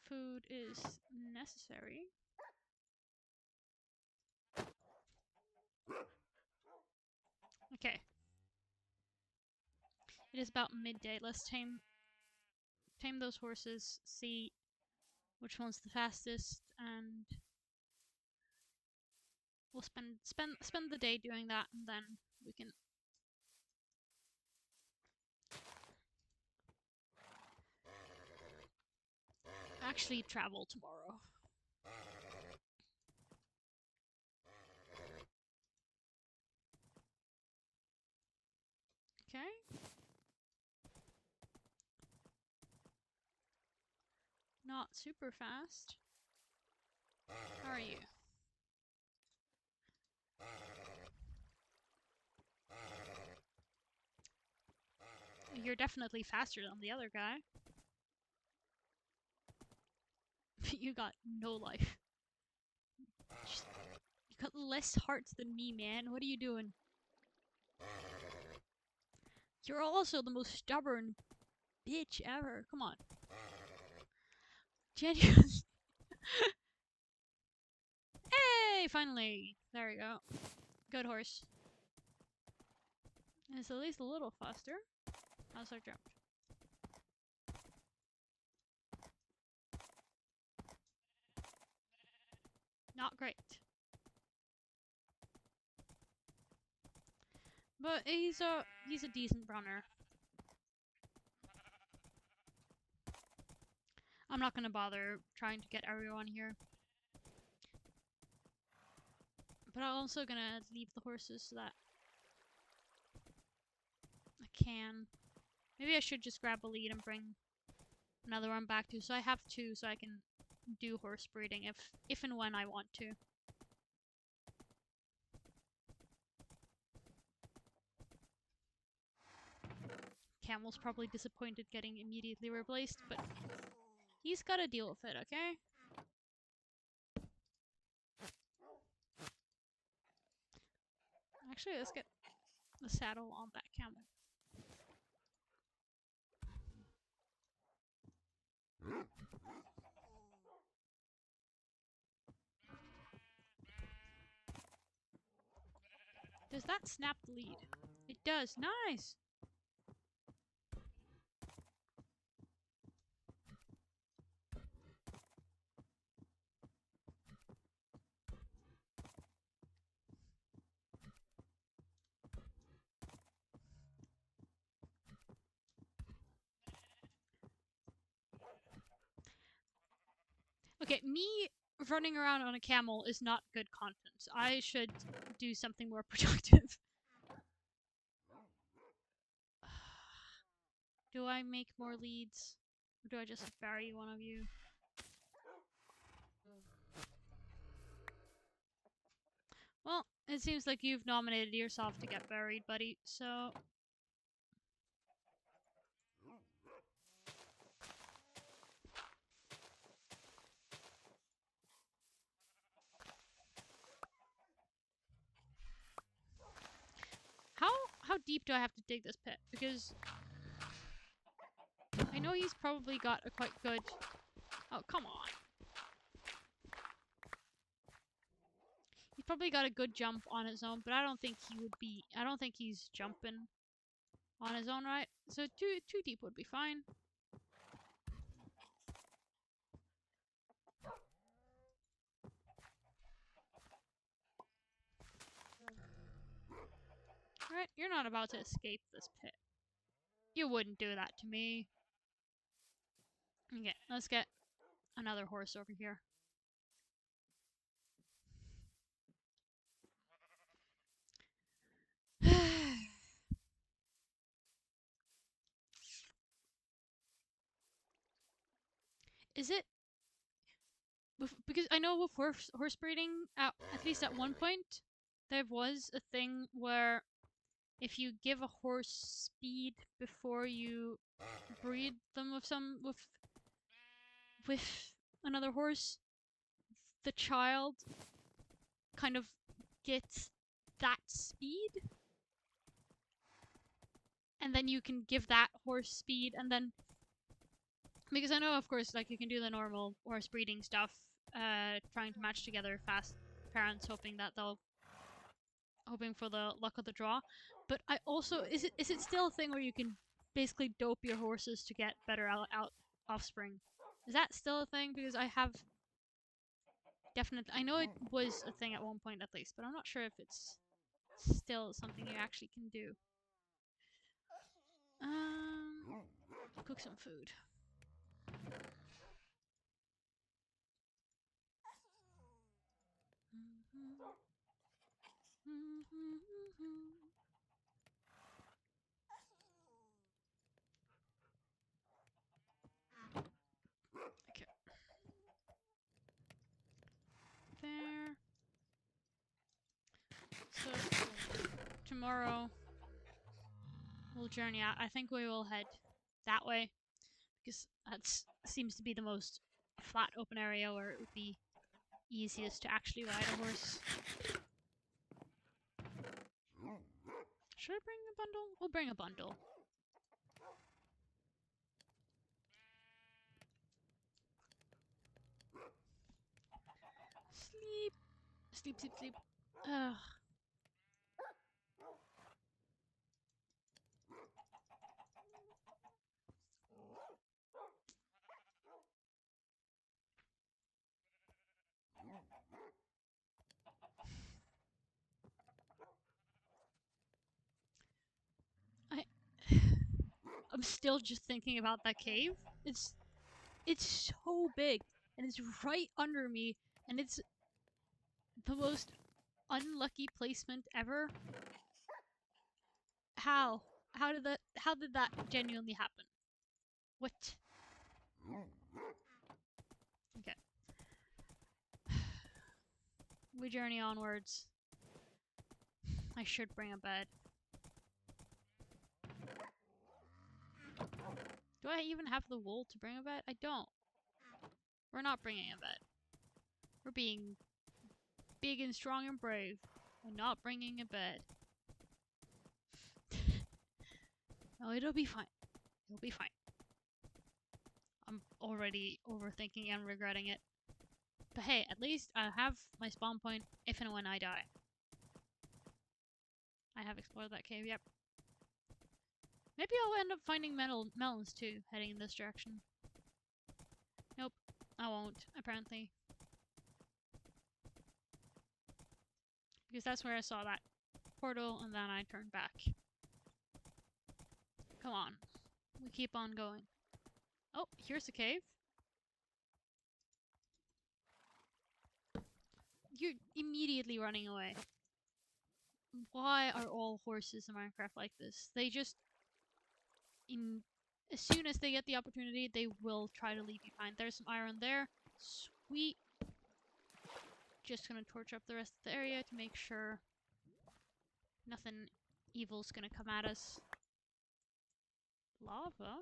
Food is necessary. Okay. It is about midday. Let's tame those horses, see which one's the fastest, and we'll spend the day doing that, and then we can actually travel tomorrow. Okay. Not super fast. How are you? You're definitely faster than the other guy. You got no life. You got less hearts than me, man. What are you doing? You're also the most stubborn bitch ever. Come on. Genuinely. Hey, finally. There we go. Good horse. It's at least a little faster. How's our jump? Not great. But he's a decent runner. I'm not gonna bother trying to get everyone here. But I'm also gonna leave the horses so that I can. Maybe I should just grab a lead and bring another one back too. So I have two, so I can do horse breeding if and when I want to. Camel's probably disappointed getting immediately replaced, but he's gotta deal with it, okay? Actually, let's get the saddle on that camel. Does that snap the lead? It does. Nice! Okay, me running around on a camel is not good content. I should do something more productive. Do I make more leads? Or do I just bury one of you? Well, it seems like you've nominated yourself to get buried, buddy, so... How deep do I have to dig this pit? Because I know he's probably got a quite good... Oh, come on. He's probably got a good jump on his own, but I don't think he would be... I don't think he's jumping on his own, right? So two deep would be fine. Alright, you're not about to escape this pit. You wouldn't do that to me. Okay, let's get another horse over here. Is it... Because I know with horse breeding, at least at one point, there was a thing where if you give a horse speed before you breed them with another horse, the child kind of gets that speed, and then you can give that horse speed, and then because I know, of course, like you can do the normal horse breeding stuff, trying to match together fast parents, hoping for the luck of the draw. But I also is it still a thing where you can basically dope your horses to get better out offspring? Is that still a thing? Because I have definitely, I know it was a thing at one point at least, but I'm not sure if it's still something you actually can do. Cook some food. Okay. There. So tomorrow we'll journey out. I think we will head that way because that seems to be the most flat open area where it would be easiest to actually ride a horse. Should I bring a bundle? We'll bring a bundle. Sleep. Sleep, sleep, sleep. Ugh. I'm still just thinking about that cave. It's so big, and it's right under me, and it's the most unlucky placement ever. How? How did that genuinely happen? What? Okay. We journey onwards. I should bring a bed. Do I even have the wool to bring a bed? I don't. We're not bringing a bed. We're being big and strong and brave. And not bringing a bed. No, it'll be fine. It'll be fine. I'm already overthinking and regretting it. But hey, at least I have my spawn point if and when I die. I have explored that cave, yep. Maybe I'll end up finding melons too, heading in this direction. Nope, I won't, apparently. Because that's where I saw that portal, and then I turned back. Come on. We keep on going. Oh, here's the cave. You're immediately running away. Why are all horses in Minecraft like this? They just... as soon as they get the opportunity, they will try to leave you behind. There's some iron there. Sweet. Just gonna torch up the rest of the area to make sure nothing evil's gonna come at us. Lava?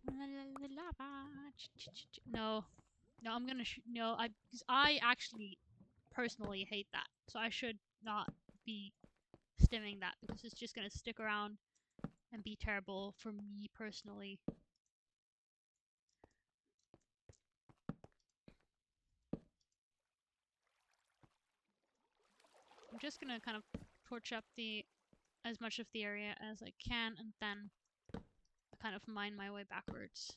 Lava. No. No, I'm gonna no, because I actually personally hate that. So I should not be stimming that because it's just gonna stick around and be terrible for me personally. I'm just gonna kind of torch up as much of the area as I can, and then kind of mine my way backwards.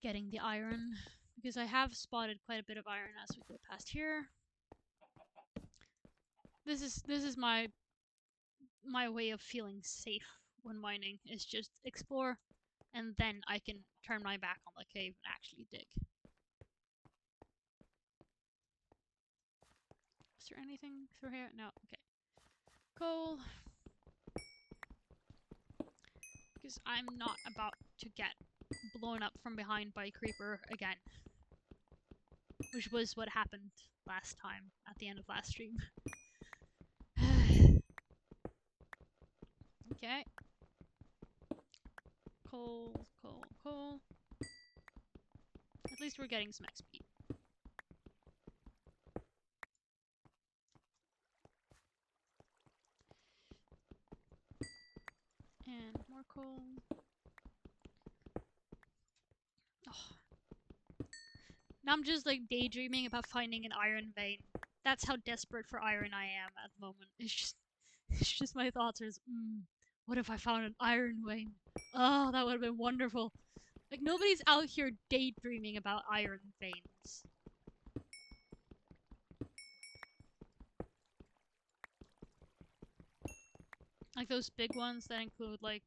Getting the iron, because I have spotted quite a bit of iron as we go past here. This is my way of feeling safe when mining, is just explore, and then I can turn my back on the cave and actually dig. Is there anything through here? No. Okay. Coal. Because I'm not about to get blown up from behind by a creeper again. Which was what happened last time at the end of last stream. Okay. Coal, coal, coal. At least we're getting some XP. And more coal. Oh. Now I'm just like daydreaming about finding an iron vein. That's how desperate for iron I am at the moment. It's just my thoughts are, what if I found an iron vein? Oh, that would have been wonderful. Like, nobody's out here daydreaming about iron veins. Like those big ones that include like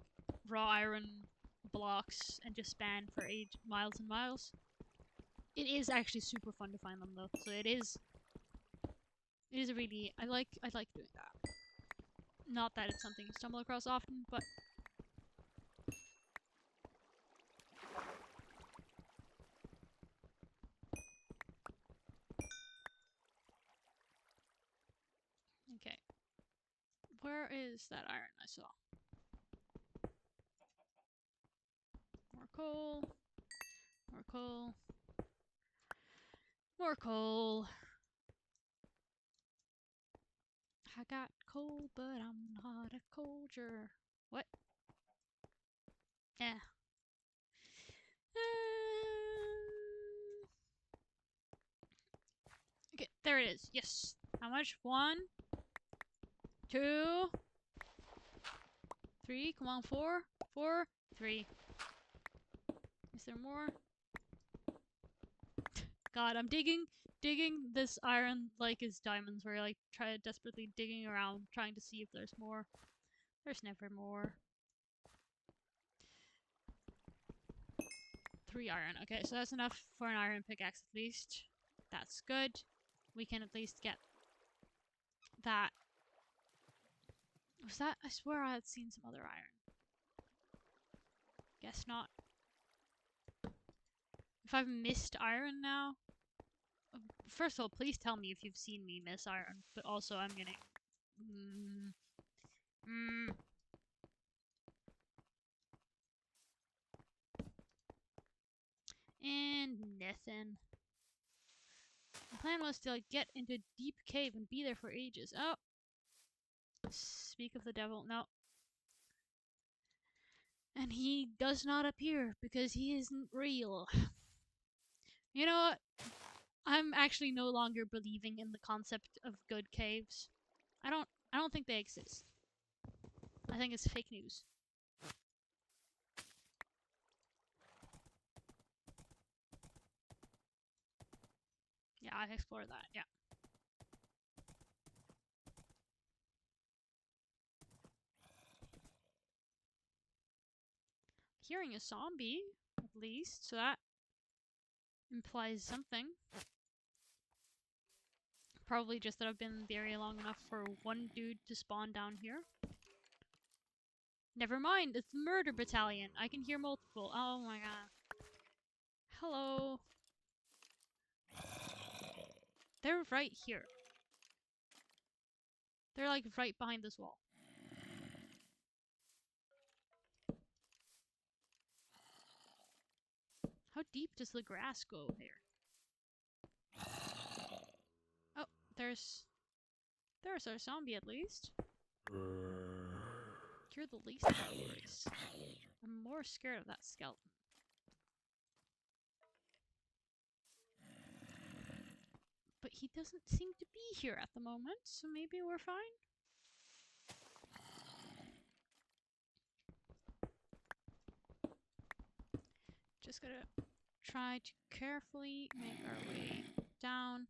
raw iron blocks and just span for miles and miles. It is actually super fun to find them though, so it is really, I like doing that. Not that it's something you stumble across often, but okay. Where is that iron I saw? More coal. More coal. More coal. I got coal, but I'm not a soldier. What? Yeah. Okay, there it is. Yes. How much? 1, 2, 3. Come on, 4, 4, 3. Is there more? God, I'm digging this iron like it's diamonds, where I like try desperately digging around, trying to see if there's more. There's never more. 3 iron. Okay, so that's enough for an iron pickaxe at least. That's good. We can at least get that. Was that? I swear I had seen some other iron. Guess not. If I've missed iron now, first of all, please tell me if you've seen me miss iron. But also, I'm getting. And nothing. The plan was to like get into a deep cave and be there for ages. Oh, speak of the devil. No. And he does not appear because he isn't real. You know what? I'm actually no longer believing in the concept of good caves. I don't think they exist. I think it's fake news. Yeah, I explored that. Yeah. Hearing a zombie, at least, so that implies something. Probably just that I've been in the area long enough for one dude to spawn down here. Never mind, it's the murder battalion. I can hear multiple. Oh my god. Hello. They're right here. They're like right behind this wall. How deep does the grass go here? Oh, there's our zombie at least. You're the least of our worries. I'm more scared of that skeleton. But he doesn't seem to be here at the moment, so maybe we're fine. Just gotta try to carefully make our way down.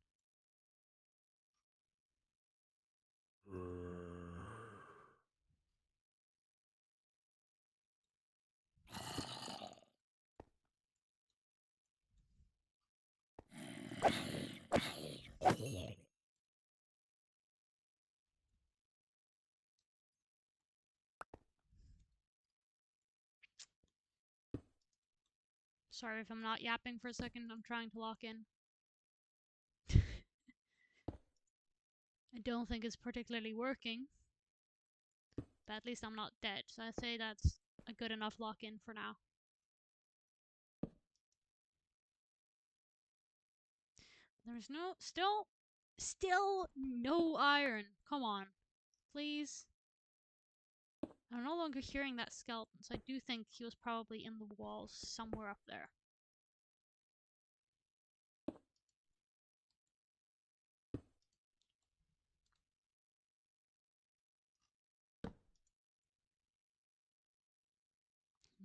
Sorry if I'm not yapping for a second, I'm trying to lock in. I don't think it's particularly working, but at least I'm not dead, so I'd say that's a good enough lock-in for now. There's still no iron. Come on, please. I'm no longer hearing that skeleton, so I do think he was probably in the walls somewhere up there.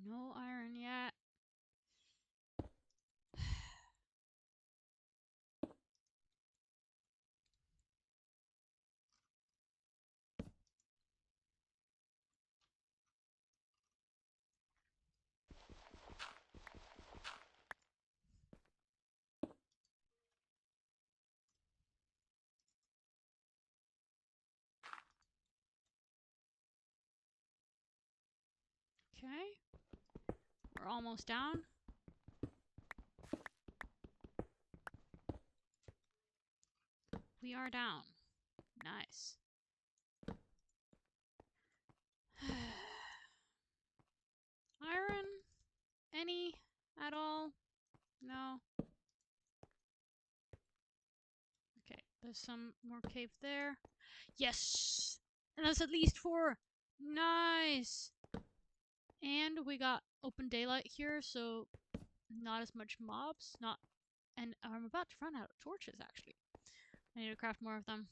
No iron yet. Okay. We're almost down. We are down. Nice. Iron? Any? At all? No? Okay, there's some more cave there. Yes! And that's at least 4! Nice! And we got open daylight here, so not as much mobs. And I'm about to run out of torches, actually. I need to craft more of them.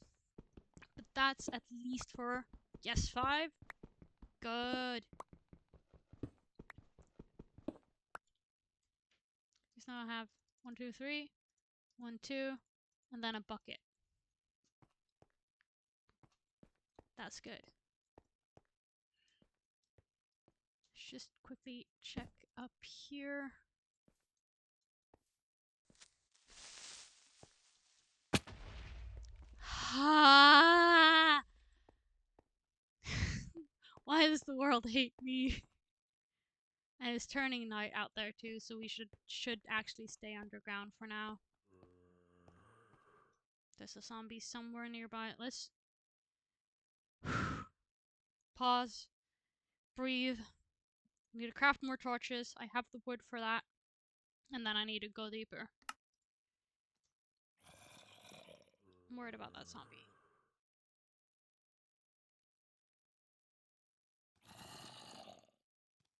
But that's at least 4. Yes, 5. Good. Because now I have 1, 2, 3. 1, 2. And then a bucket. That's good. Let's just quickly check up here. Ha! Why does the world hate me? And it's turning night out there too, so we should actually stay underground for now. There's a zombie somewhere nearby. Let's pause, breathe. I need to craft more torches. I have the wood for that. And then I need to go deeper. I'm worried about that zombie.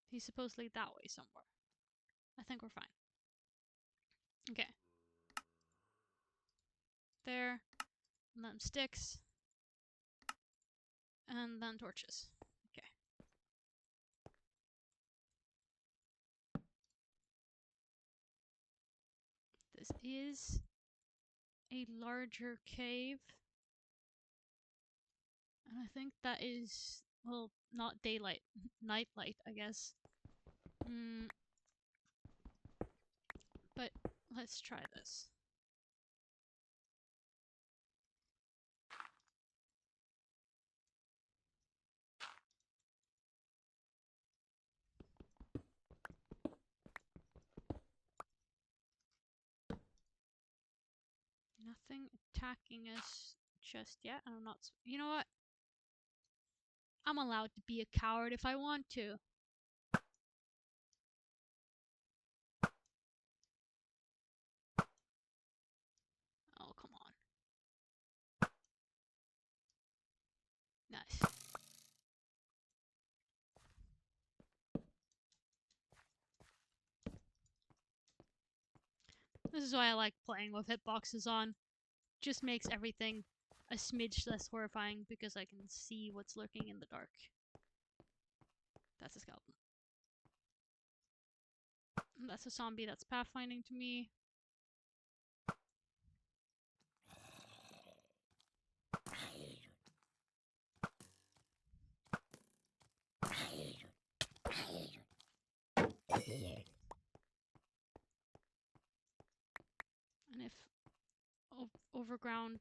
He's supposedly that way somewhere. I think we're fine. Okay. There. And then sticks. And then torches. Okay. This is a larger cave. And I think that is, well, not daylight. Nightlight, I guess. But let's try this. Nothing attacking us just yet. I'm not. You know what? I'm allowed to be a coward if I want to. Oh, come on. Nice. This is why I like playing with hitboxes on. Just makes everything a smidge less horrifying because I can see what's lurking in the dark. That's a skeleton. That's a zombie that's pathfinding to me. overground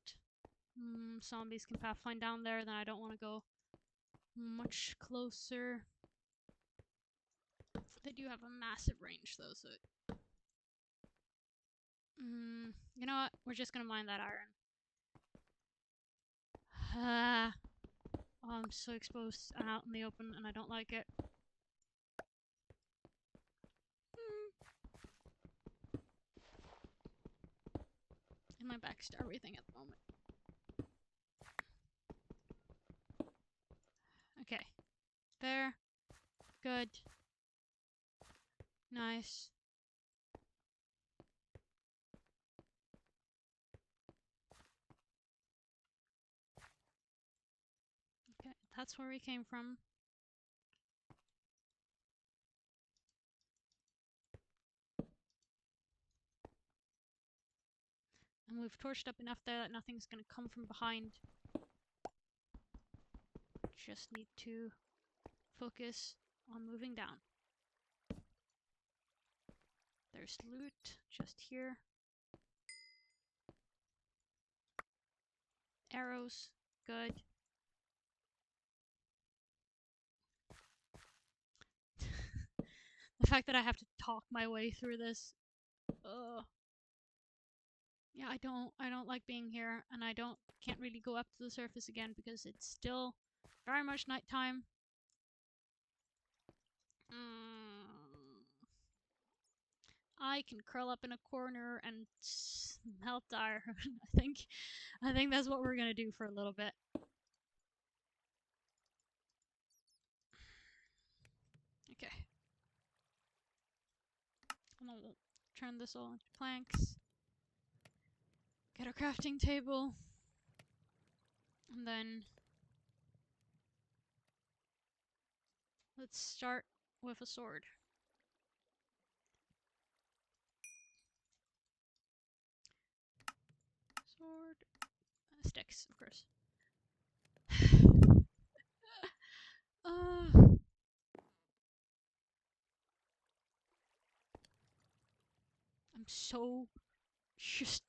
zombies can pathfind down there, then I don't want to go much closer. They do have a massive range though, so... you know what? We're just gonna mine that iron. Oh, I'm so exposed and out in the open, and I don't like it. And my back's to everything at the moment. Okay. There. Good. Nice. Okay, that's where we came from. And we've torched up enough there that nothing's gonna come from behind. Just need to focus on moving down. There's loot just here. Arrows. Good. The fact that I have to talk my way through this. Yeah, I don't like being here, and I can't really go up to the surface again because it's still very much nighttime. I can curl up in a corner and smelt iron. I think that's what we're gonna do for a little bit. Okay. And then we'll turn this all into planks. Get our crafting table. And then let's start with a sword. Sword. Sticks, of course. I'm so just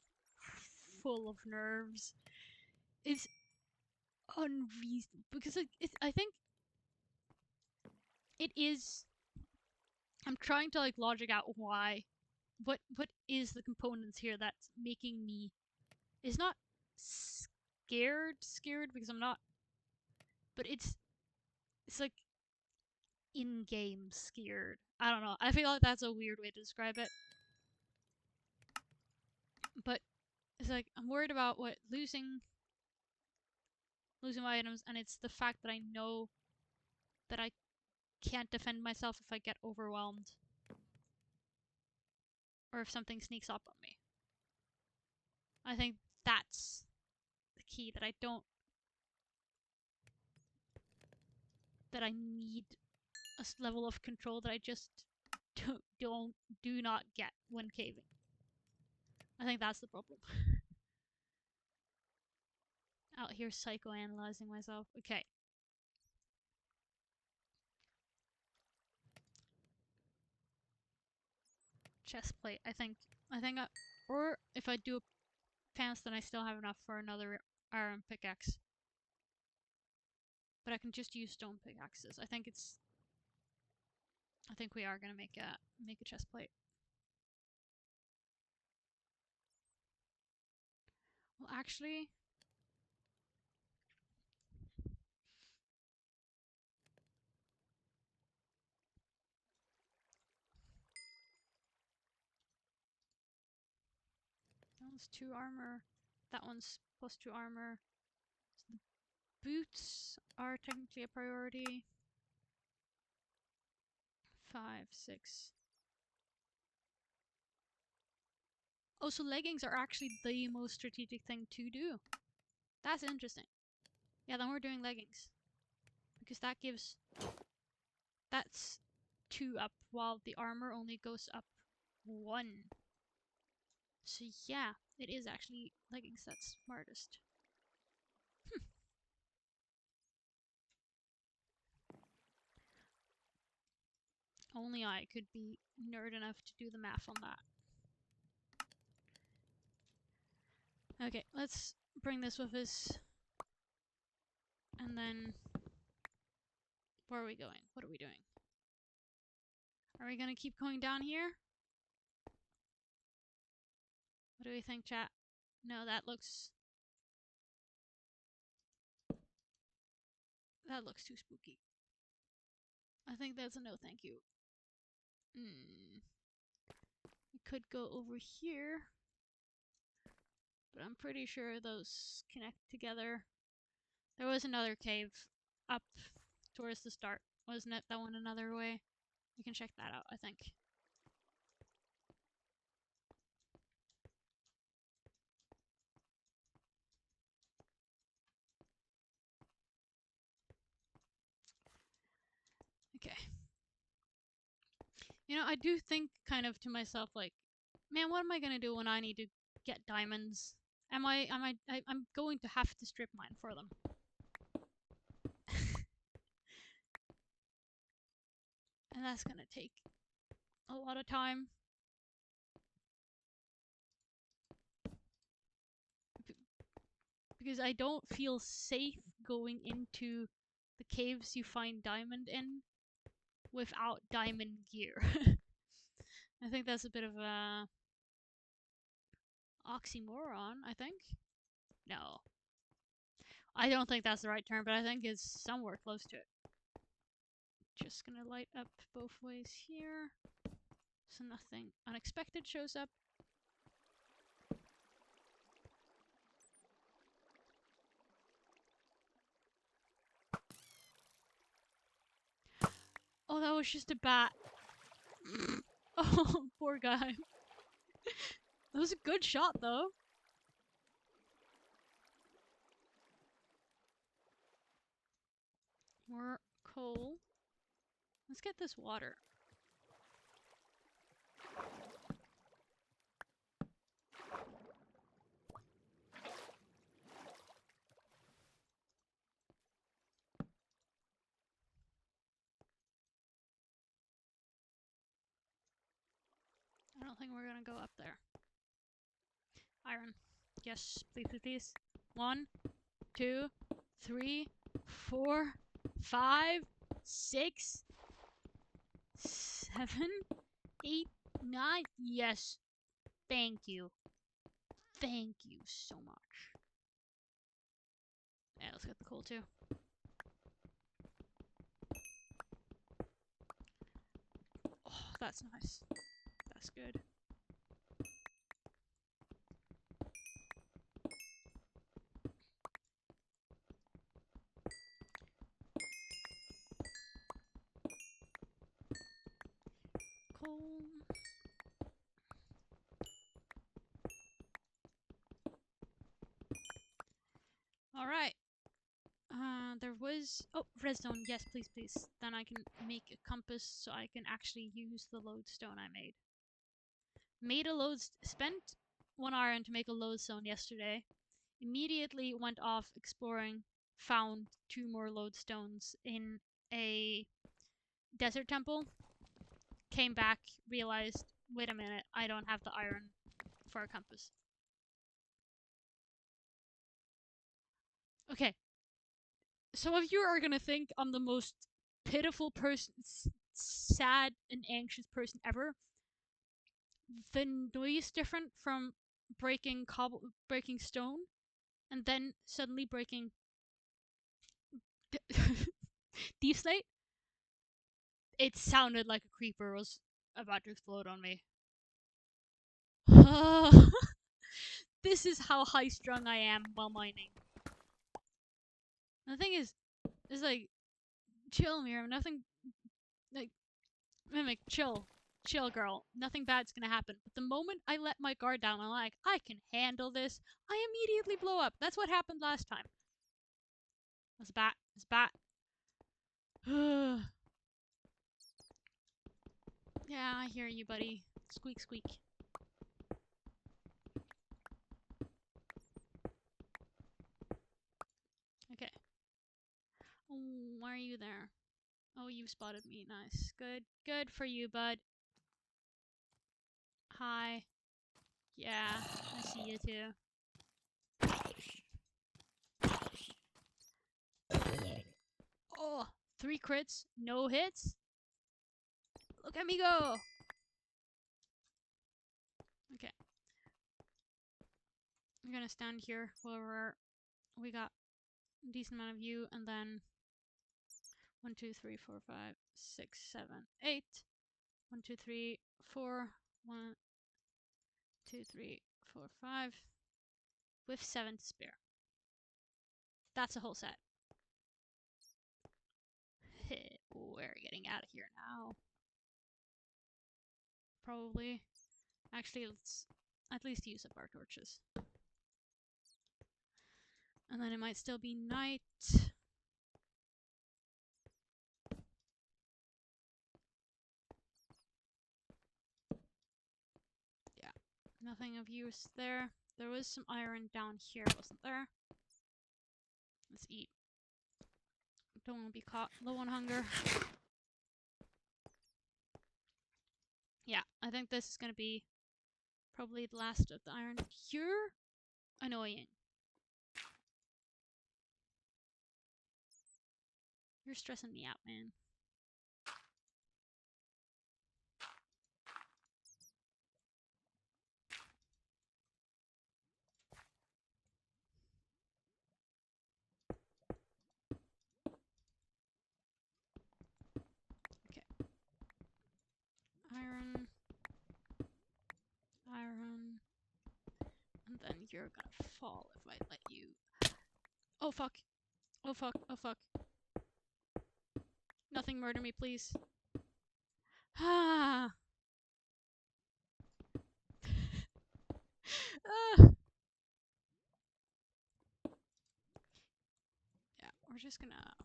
full of nerves. It's unreasonable because I think it is. I'm trying to like logic out why. What is the components here that's making me is not scared because I'm not, but it's like in-game scared. I don't know. I feel like that's a weird way to describe it. But it's like I'm worried about what losing my items, and it's the fact that I know that I can't defend myself if I get overwhelmed. Or if something sneaks up on me. I think that's the key, that I need a level of control that I just do not get when caving. I think that's the problem. Out here psychoanalyzing myself. Okay. Chest plate, I think or if I do pants, then I still have enough for another iron pickaxe. But I can just use stone pickaxes. I think we are gonna make a chest plate. Well, actually, that one's 2 armor. That one's plus 2 armor. So the boots are technically a priority. 5, 6. Oh, so leggings are actually the most strategic thing to do. That's interesting. Yeah, then we're doing leggings. Because that's 2 up, while the armor only goes up 1. So yeah, it is actually leggings that's smartest. Only I could be nerd enough to do the math on that. Okay, let's bring this with us. And then... where are we going? What are we doing? Are we gonna keep going down here? What do we think, chat? No, that looks too spooky. I think that's a no thank you. We could go over here. But I'm pretty sure those connect together. There was another cave up towards the start. Wasn't it? That one another way? We can check that out, I think. Okay. You know, I do think kind of to myself, like, man, what am I gonna do when I need to get diamonds? I'm going to have to strip mine for them. And that's gonna take a lot of time. Because I don't feel safe going into the caves you find diamond in without diamond gear. I think that's a bit of a oxymoron, I think. No. I don't think that's the right term, but I think it's somewhere close to it. Just gonna light up both ways here, so nothing unexpected shows up. Oh, that was just a bat. Oh, poor guy. That was a good shot, though. More coal. Let's get this water. I don't think we're gonna go up there. Iron. Yes, please, please, please. 1, 2, 3, 4, 5, 6, 7, 8, 9. Yes. Thank you. Thank you so much. Yeah, let's get the coal too. Oh, that's nice. That's good. Coal. Alright. There was... oh, redstone. Yes, please, please. Then I can make a compass so I can actually use the lodestone I made. Spent 1 iron to make a lodestone yesterday. Immediately went off exploring, found 2 more lodestones in a desert temple. Came back, realized, wait a minute, I don't have the iron for a compass. Okay. Some of you are gonna think I'm the most pitiful person, sad and anxious person ever. The noise different from breaking stone, and then suddenly breaking deep slate. It sounded like a creeper was about to explode on me. This is how high strung I am while mining. The thing is, it's like, chill, Miriam. Nothing, like, Mimic, chill, girl. Nothing bad's gonna happen. But the moment I let my guard down, I'm like, I can handle this. I immediately blow up. That's what happened last time. It's a bat. It's a bat. Yeah, I hear you, buddy. Squeak, squeak. Okay. Oh, why are you there? Oh, you spotted me. Nice. Good. Good for you, bud. Hi. Yeah, I see you too. Oh, 3 crits, no hits. Look at me go. Okay. I'm gonna stand here while we got a decent amount of view, and then 1, 2, 3, 4, 5, 6, 7, 8. 1, 2, 3, 4. 1, 2, 3, 4, 5. With 7 to spare. That's a whole set. We're getting out of here now. Probably. Actually, let's at least use up our torches. And then it might still be night. Yeah, nothing of use there. There was some iron down here, wasn't there? Let's eat. Don't want to be caught low on hunger. Yeah, I think this is going to be probably the last of the iron. You're annoying. You're stressing me out, man. Okay. Iron. Iron. And then you're gonna fall if I let you. Oh fuck. Oh fuck. Oh fuck. Nothing murder me, please. Ah. Yeah, we're just gonna.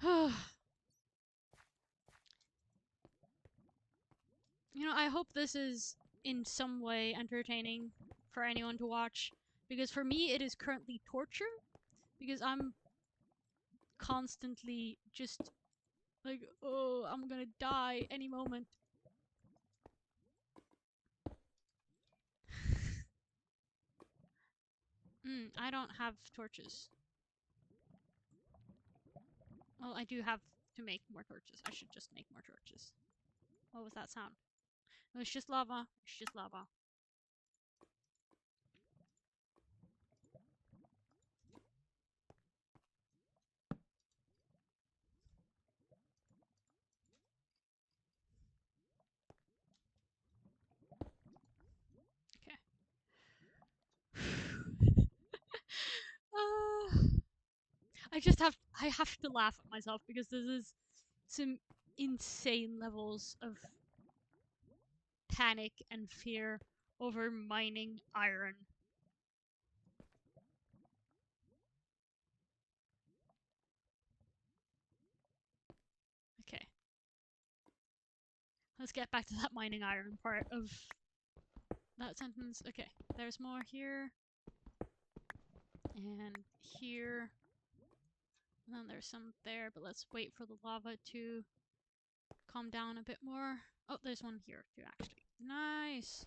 Yep. You know, I hope this is in some way entertaining for anyone to watch, because for me it is currently torture, because I'm constantly just like, oh, I'm gonna die any moment. I don't have torches. Well, I do have to make more torches. I should just make more torches. What was that sound? Oh, it's just lava. It's just lava. Okay. I have to laugh at myself because this is some insane levels of panic and fear over mining iron. Okay. Let's get back to that mining iron part of that sentence. Okay, there's more here. And here. And then there's some there, but let's wait for the lava to calm down a bit more. Oh, there's one here too, actually. Nice!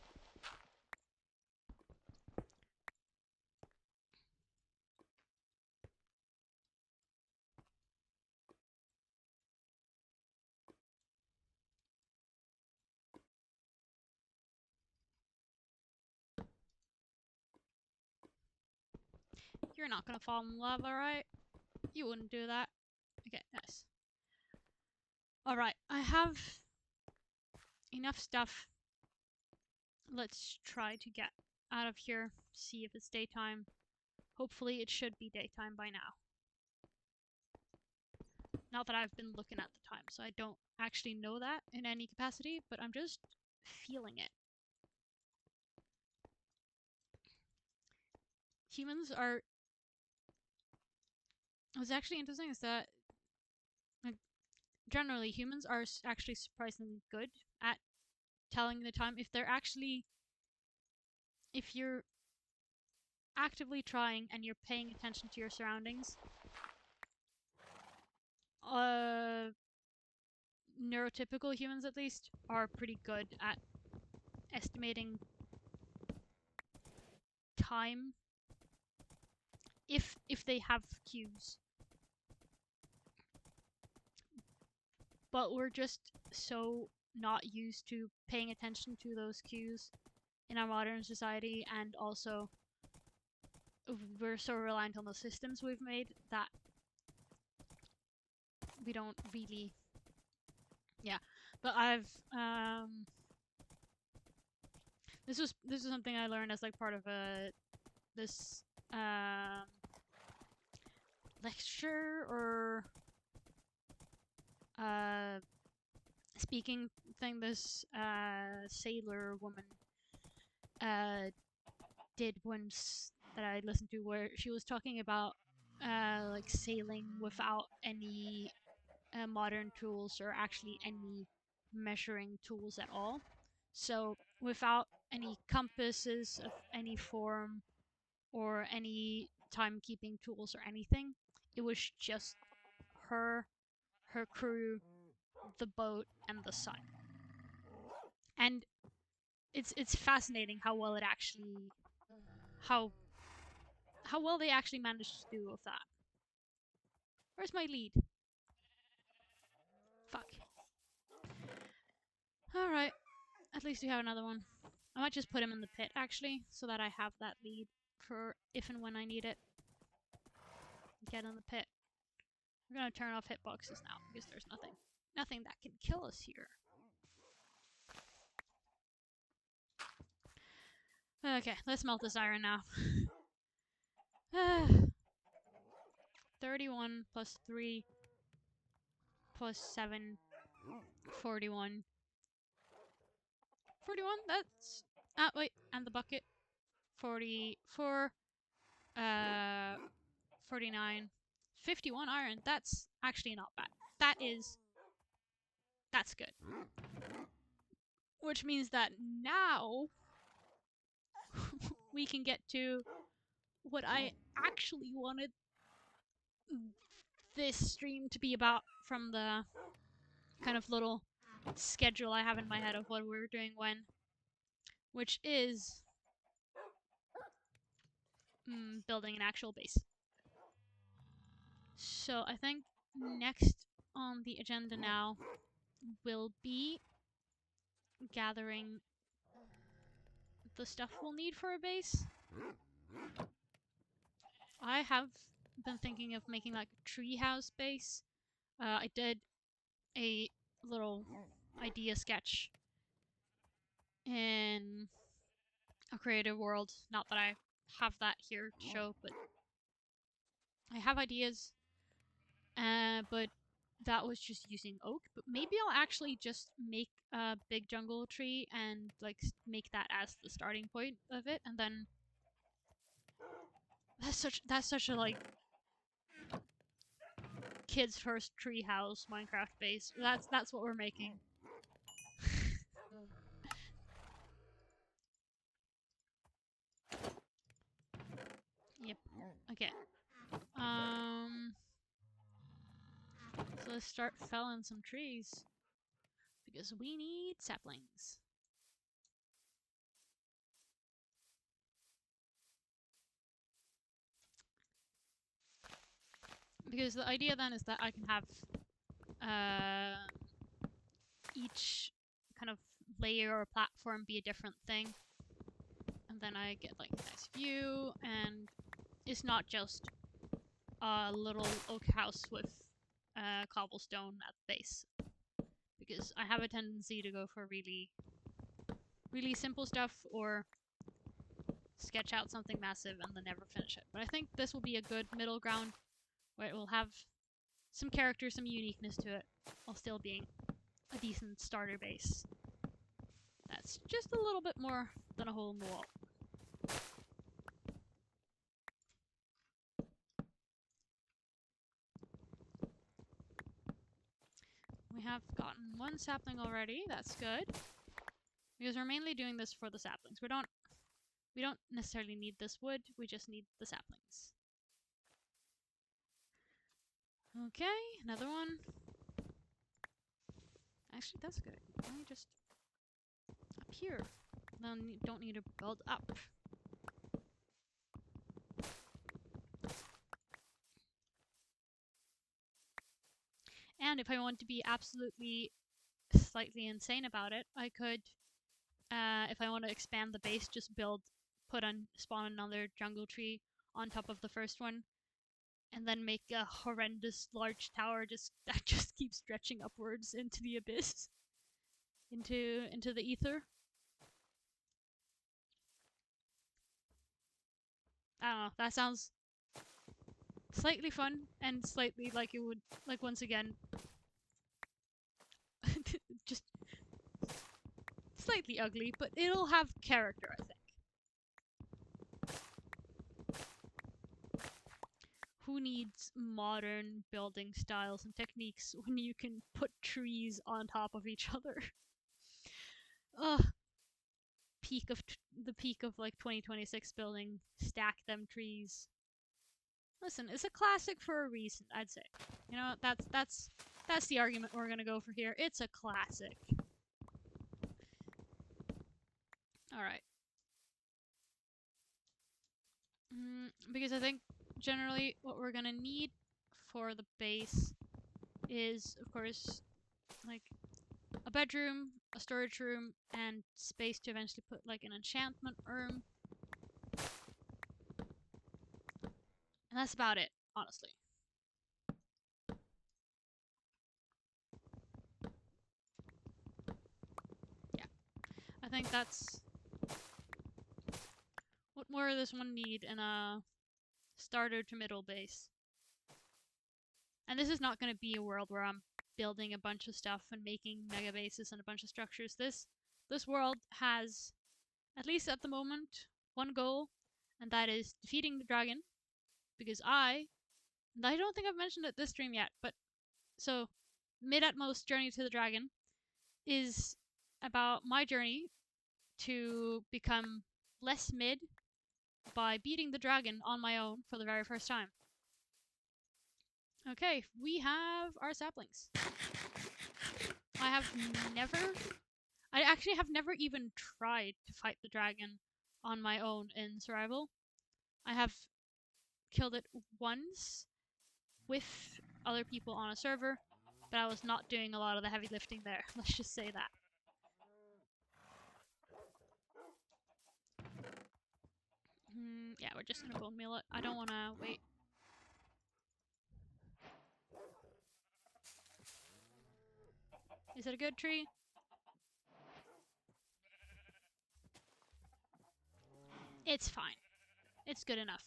You're not gonna fall in lava, right? You wouldn't do that. Okay, nice. Alright, I have enough stuff. Let's try to get out of here, see if it's daytime. Hopefully it should be daytime by now. Not that I've been looking at the time, so I don't actually know that in any capacity, but I'm just feeling it. Humans are... What's actually interesting is that generally humans are actually surprisingly good at telling the time. If you're actively trying and you're paying attention to your surroundings, neurotypical humans at least are pretty good at estimating time if they have queues. But we're just so not used to paying attention to those queues in our modern society, and also we're so reliant on the systems we've made that we don't really. Yeah, but I've this is something I learned as like part of this lecture or speaking thing this sailor woman did once that I listened to, where she was talking about like sailing without any modern tools or actually any measuring tools at all. So without any compasses of any form or any timekeeping tools or anything, it was just her crew, the boat, and the sun. And it's fascinating how well it actually how well they actually managed to do with that. Where's my lead? Fuck. Alright. At least we have another one. I might just put him in the pit, actually, so that I have that lead for if and when I need it. Get in the pit. We're gonna turn off hitboxes now, because there's nothing that can kill us here. Okay, let's melt this iron now. 31 plus 3 plus 7, 41. 41, that's... Ah, wait, and the bucket. 44, 49, 51 iron. That's actually not bad. That's good. Which means that now we can get to what I actually wanted this stream to be about from the kind of little schedule I have in my head of what we're doing when, which is building an actual base. So I think next on the agenda now will be gathering the stuff we'll need for a base. I have been thinking of making like a treehouse base. I did a little idea sketch in a creative world. Not that I have that here to show, but I have ideas. But that was just using oak. But maybe I'll actually just make a big jungle tree and like make that as the starting point of it, and then that's such a like kids first treehouse Minecraft base. That's what we're making. Yep. Okay. So let's start felling some trees because we need saplings. Because the idea then is that I can have each kind of layer or platform be a different thing, and then I get like a nice view, and it's not just a little oak house with cobblestone at the base, because I have a tendency to go for really simple stuff or sketch out something massive and then never finish it. But I think this will be a good middle ground where it will have some character, some uniqueness to it, while still being a decent starter base. That's just a little bit more than a hole in the wall. We have gotten one sapling already, that's good. Because we're mainly doing this for the saplings. We don't necessarily need this wood, we just need the saplings. Okay, another one. Actually, that's good. Let me just up here. Then you don't need to build up. And if I want to be absolutely slightly insane about it, I could, if I want to expand the base, just spawn another jungle tree on top of the first one, and then make a horrendous large tower that just keeps stretching upwards into the abyss, into the ether. I don't know. That sounds slightly fun and slightly like it would, like, once again, just slightly ugly, but it'll have character, I think. Who needs modern building styles and techniques when you can put trees on top of each other? Ugh. The peak of like 2026 building, stack them trees. Listen, it's a classic for a reason, I'd say. You know, that's the argument we're gonna go for here. It's a classic. Alright. Because I think generally what we're gonna need for the base is, of course, like a bedroom, a storage room, and space to eventually put like an enchantment room. And that's about it, honestly. Yeah. I think that's... What more does one need in a starter to middle base? And this is not going to be a world where I'm building a bunch of stuff and making mega bases and a bunch of structures. This world has, at least at the moment, one goal, and that is defeating the dragon. Because I don't think I've mentioned it this stream yet, but so Mid-Atmos Journey to the Dragon is about my journey to become less mid by beating the dragon on my own for the very first time. Okay, we have our saplings. I actually have never even tried to fight the dragon on my own in survival. I have killed it once with other people on a server, but I was not doing a lot of the heavy lifting there. Let's just say that. Yeah, we're just gonna bone meal it. I don't wanna wait. Is it a good tree? It's fine. It's good enough.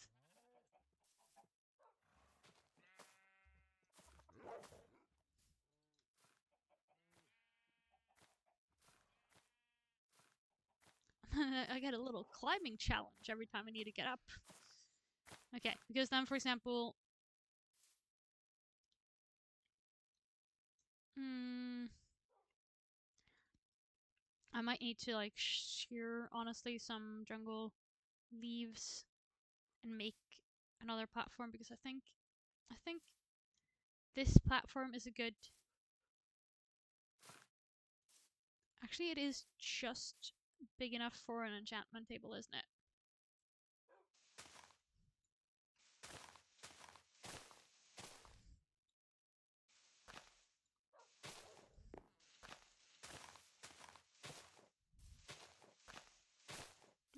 I get a little climbing challenge every time I need to get up. Okay, because then, for example... I might need to, like, shear, honestly, some jungle leaves and make another platform, because I think this platform is a good... Actually, it is just big enough for an enchantment table, isn't it?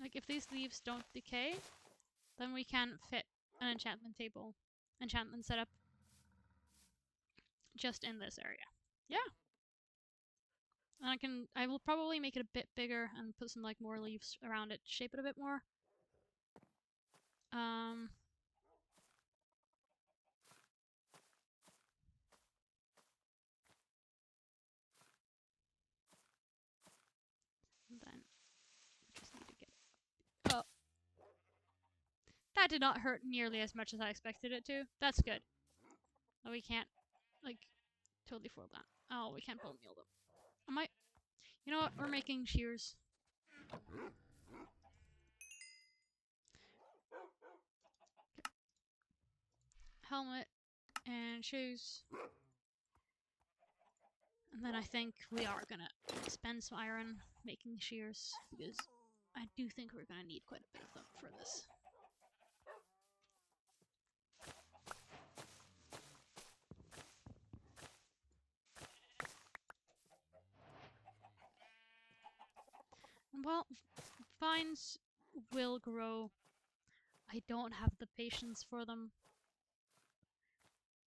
Like, if these leaves don't decay, then we can fit an enchantment table, enchantment setup, just in this area. Yeah. And I will probably make it a bit bigger and put some, like, more leaves around it to shape it a bit more. And then we just need to get... Oh. That did not hurt nearly as much as I expected it to. That's good. Oh, we can't, like, totally foil that. Oh, we can't bone meal them. You know what? We're making shears. Helmet and shoes. And then I think we are gonna spend some iron making shears, because I do think we're gonna need quite a bit of them for this. Well, vines will grow. I don't have the patience for them.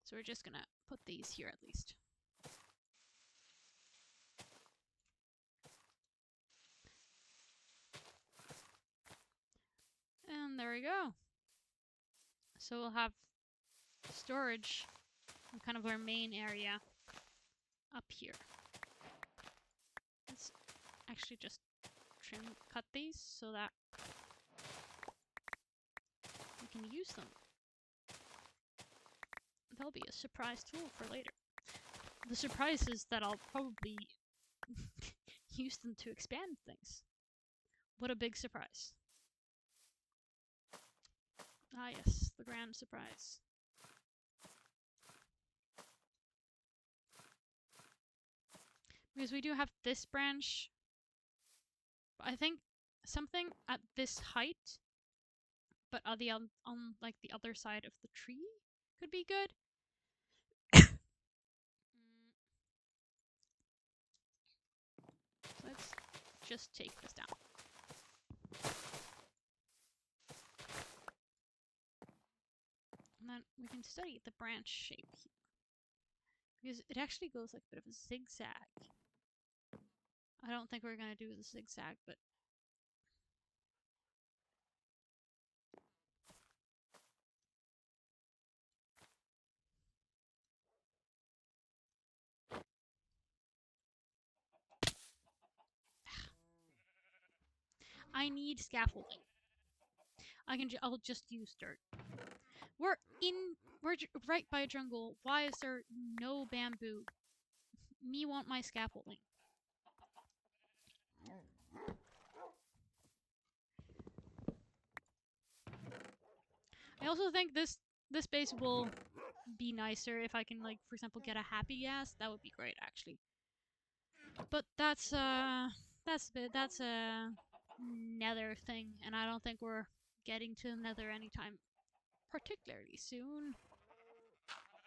So we're just gonna put these here at least. And there we go. So we'll have storage in kind of our main area up here. Let's actually just cut these so that we can use them. That'll be a surprise tool for later. The surprise is that I'll probably use them to expand things. What a big surprise. Ah yes, the grand surprise. Because we do have this branch. But I think something at this height, but on the like the other side of the tree, could be good. Let's just take this down. And then we can study the branch shape here. Because it actually goes like a bit of a zigzag. I don't think we're gonna do the zigzag, but I need scaffolding. I'll just use dirt. We're right by a jungle. Why is there no bamboo? Me want my scaffolding. I also think this base will be nicer if I can, like, for example, get a happy gas. That would be great, actually. But that's a nether thing, and I don't think we're getting to nether anytime particularly soon.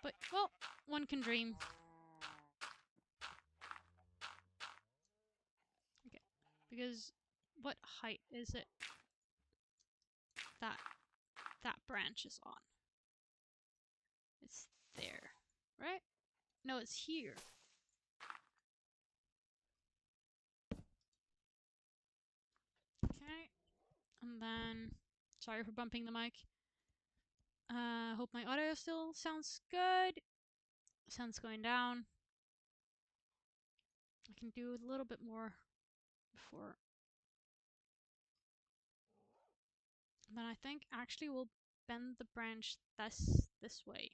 But, well, one can dream. Okay, because what height is it that branch is on? It's there, right? No, it's here. Okay, and then, sorry for bumping the mic. Hope my audio still sounds good. Sun's going down. I can do a little bit more before. Then I think actually we'll bend the branch this way.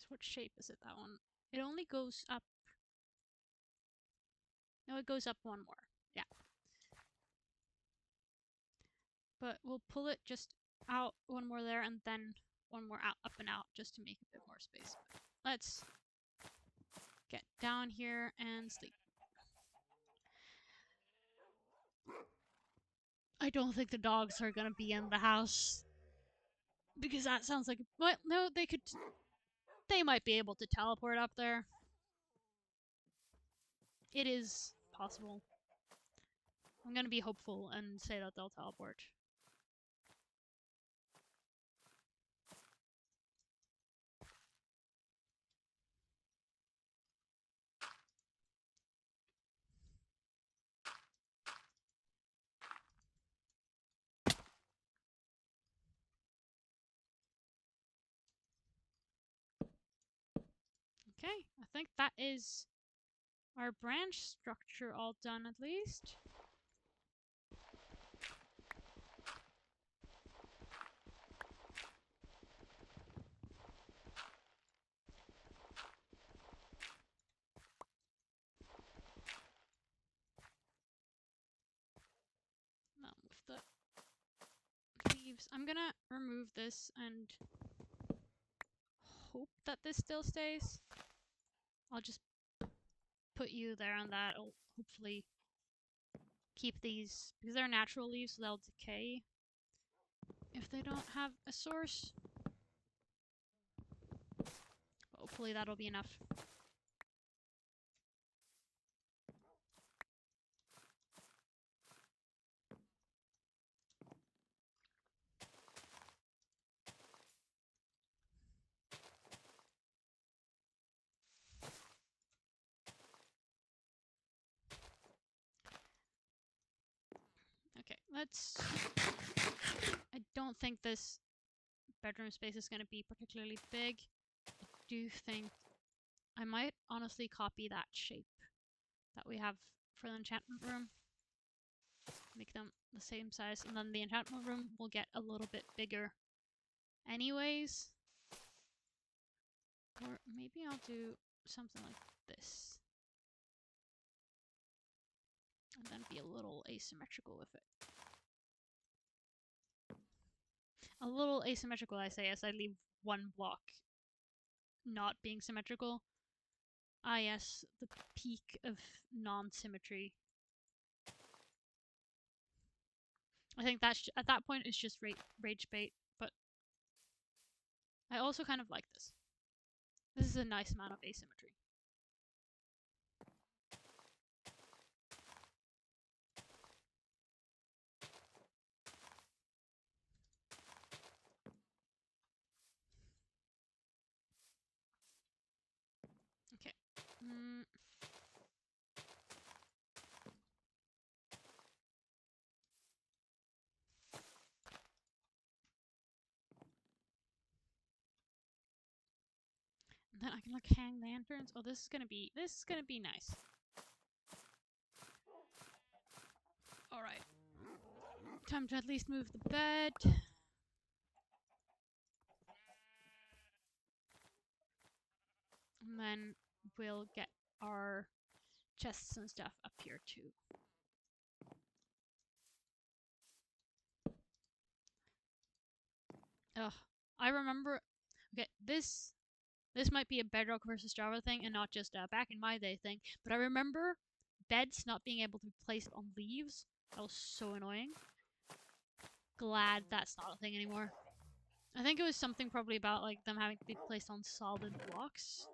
What shape is it, that one? It only goes up. No, it goes up one more. Yeah. But we'll pull it just out one more there and then one more out, up and out, just to make a bit more space. Let's get down here and sleep. I don't think the dogs are gonna be in the house. Because that sounds like... Well, no, they could... They might be able to teleport up there. It is possible. I'm gonna be hopeful and say that they'll teleport. Okay, I think that is our branch structure all done, at least. Now with the leaves, I'm gonna remove this and hope that this still stays. I'll just put you there, and that'll hopefully keep these, because they're natural leaves, so they'll decay if they don't have a source. But hopefully that'll be enough. Okay, I don't think this bedroom space is going to be particularly big. I do think I might honestly copy that shape that we have for the enchantment room. Make them the same size, and then the enchantment room will get a little bit bigger anyways. Or maybe I'll do something like this. And then be a little asymmetrical with it. A little asymmetrical, I say, as I leave one block not being symmetrical. Ah yes, the peak of non-symmetry. I think that's at that point it's just rage bait, but I also kind of like this. This is a nice amount of asymmetry. Okay. And then I can like hang lanterns. Oh, this is gonna be nice. Alright. Time to at least move the bed. And then we'll get our chests and stuff up here too. Ugh. I remember... Okay, this might be a Bedrock versus Java thing and not just a back in my day thing, but I remember beds not being able to be placed on leaves. That was so annoying. Glad that's not a thing anymore. I think it was something probably about like them having to be placed on solid blocks,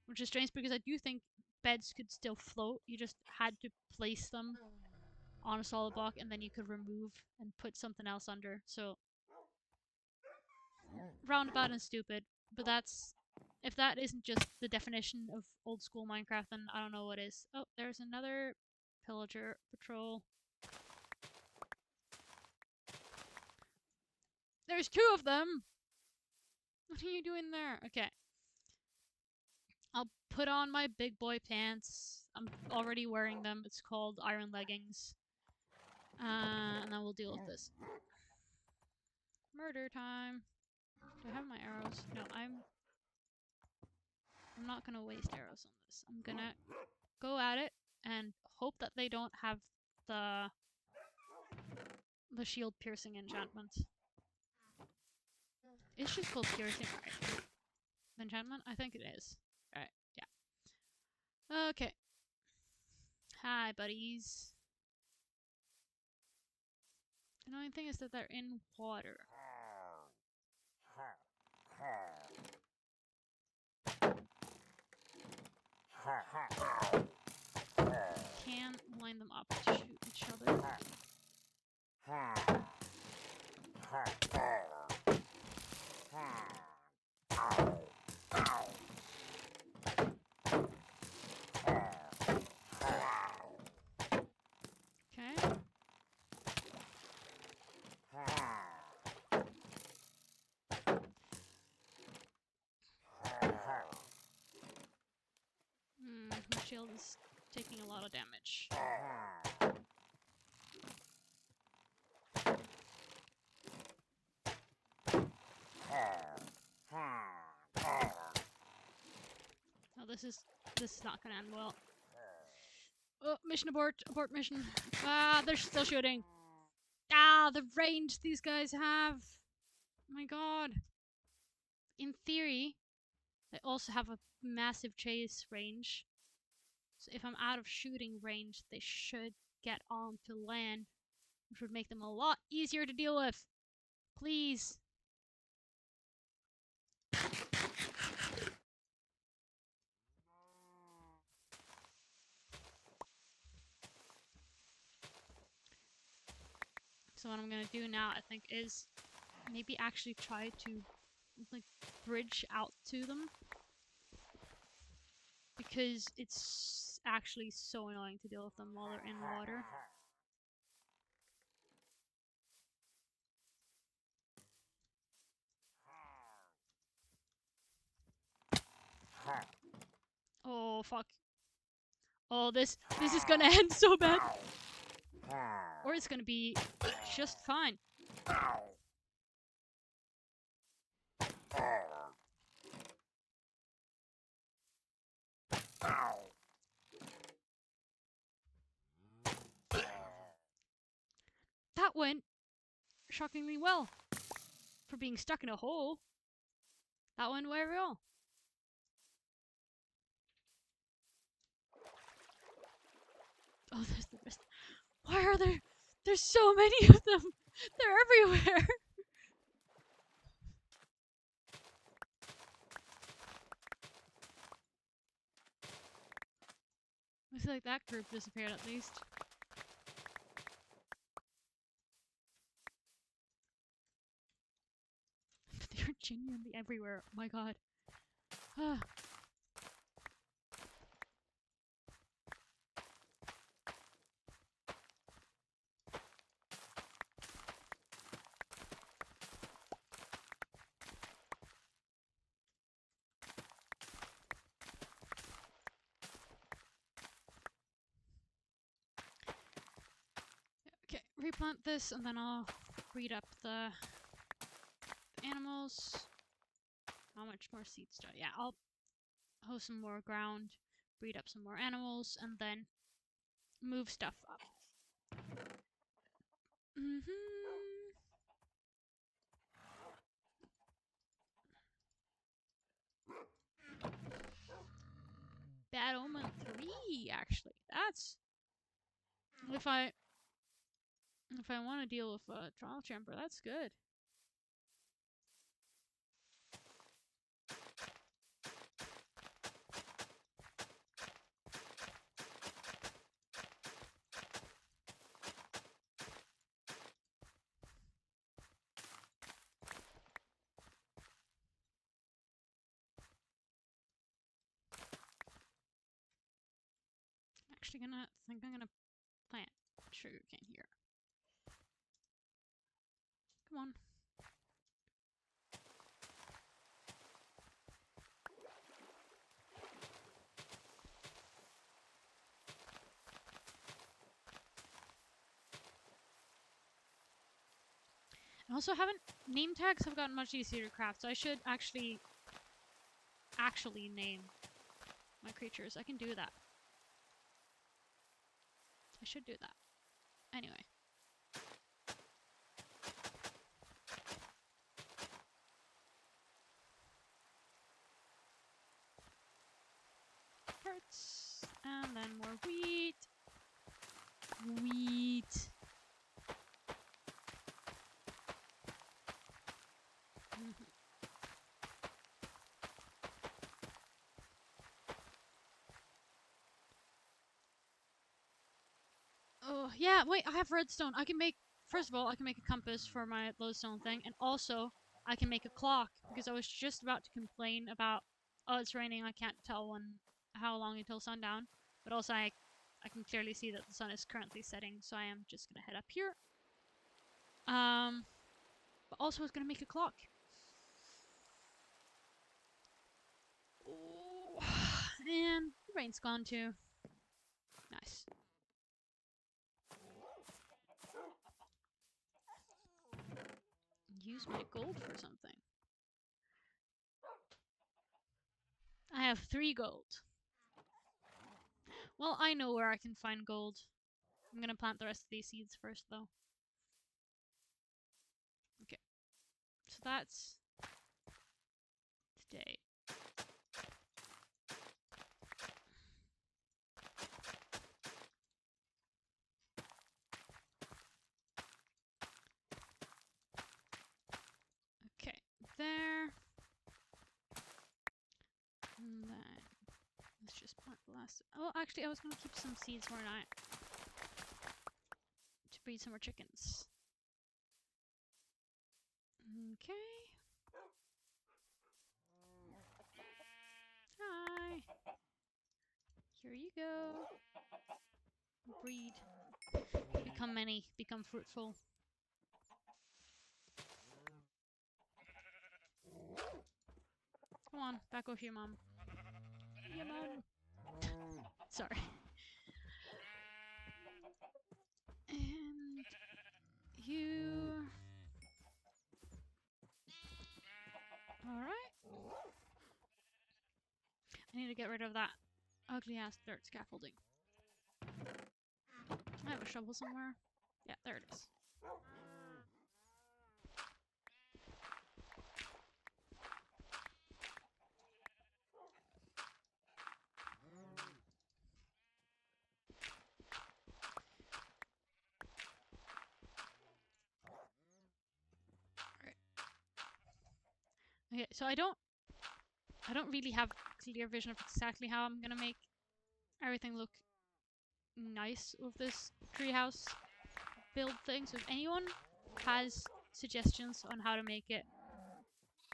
which is strange because I do think beds could still float. You just had to place them on a solid block and then you could remove and put something else under. So roundabout and stupid, but that's... If that isn't just the definition of old school Minecraft, then I don't know what is. Oh, there's another pillager patrol. There's 2 of them! What are you doing there? Okay. I'll put on my big boy pants. I'm already wearing them. It's called iron leggings. And then we'll deal with this. Murder time. Do I have my arrows? No, I'm not gonna waste arrows on this. I'm gonna go at it and hope that they don't have the shield piercing enchantment. It's just called piercing, right? The enchantment? I think it is. Alright, yeah. Okay. Hi, buddies. The annoying thing is that they're in water. Can line them up to shoot each other. Okay. My shield is taking a lot of damage. Oh, this is not gonna end well. Oh, mission abort! Abort mission! Ah, they're still shooting! Ah, the range these guys have! Oh my god. In theory, They also have a massive chase range. So if I'm out of shooting range, they should get onto land, which would make them a lot easier to deal with. Please. So what I'm gonna do now, I think, is maybe actually try to like bridge out to them, because it's actually so annoying to deal with them while they're in water. Oh fuck. Oh, this is gonna end so bad. Or it's gonna be just fine. That went shockingly well. For being stuck in a hole. That went very well. Oh, there's the rest. Why are there? There's so many of them. They're everywhere. Looks like that group disappeared at least. They're genuinely everywhere. Oh my god. Okay, replant this and then I'll breed up the animals. How much more seeds do I? Yeah, I'll hoe some more ground, breed up some more animals, and then move stuff up. Bad Omen 3, actually. That's... If I want to deal with a trial chamber, that's good. Actually I'm gonna plant sugarcane here. Come on. And also name tags have gotten much easier to craft, so I should actually name my creatures. I can do that. I should do that. Anyway. Carrots. And then more wheat. Wheat. Oh, yeah, wait, I have redstone. I can make... First of all, I can make a compass for my lodestone thing, and also, I can make a clock, because I was just about to complain about, oh, it's raining, I can't tell how long until sundown. But also, I can clearly see that the sun is currently setting, so I am just gonna head up here. But also, I was gonna make a clock. Oh, and the rain's gone too. Nice. Use my gold for something. I have 3 gold. Well, I know where I can find gold. I'm gonna plant the rest of these seeds first, though. Okay. So that's today. just plant the last... Oh, actually, I was going to keep some seeds, weren't I? To breed some more chickens. Okay. Hi. Here you go. Breed. Become many. Become fruitful. Come on, back with your mom. Your mom. Sorry. And you... Alright. I need to get rid of that ugly ass dirt scaffolding. I have a shovel somewhere. Yeah, there it is. Alright. Okay, so I don't really have clear vision of exactly how I'm gonna make everything look nice with this treehouse build thing. So if anyone has suggestions on how to make it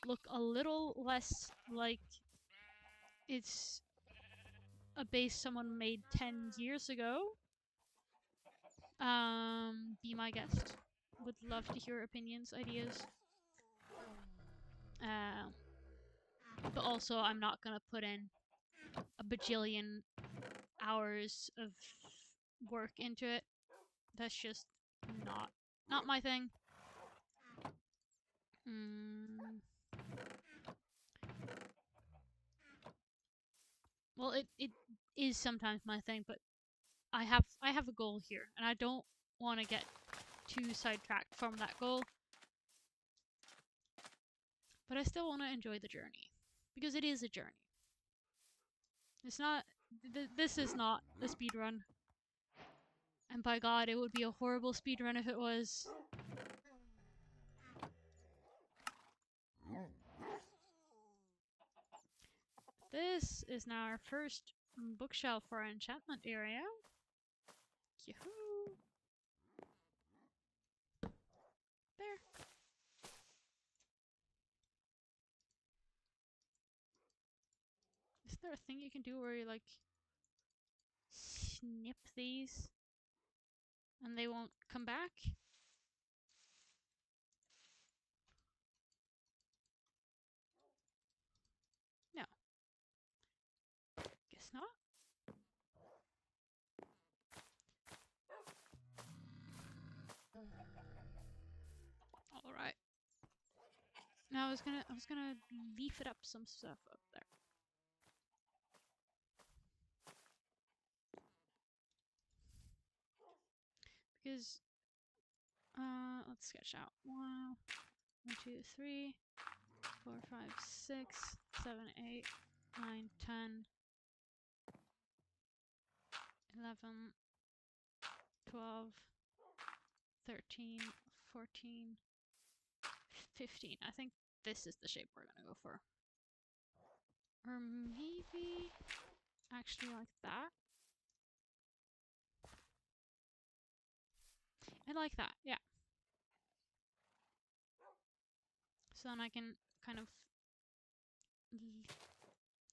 look a little less like it's a base someone made 10 years ago, be my guest. Would love to hear opinions, ideas. But also I'm not gonna put in a bajillion hours of work into it. That's just not my thing. Well, it is sometimes my thing, but I have a goal here, and I don't want to get too sidetracked from that goal. But I still want to enjoy the journey, because it is a journey. It's not. This is not a speedrun. And by God, it would be a horrible speedrun if it was. This is now our first bookshelf for our enchantment area. Yahoo! There. Isn't there a thing you can do where you like snip these and they won't come back? No. Guess not. All right. Now I was gonna leaf it up some stuff up there. Because let's sketch out 1, 2, 3, 4, 5, 6, 7, 8, 9, 10, 11, 12, 13, 14, 15. I think this is the shape we're gonna go for. Or maybe actually like that. I like that, yeah. So then I can kind of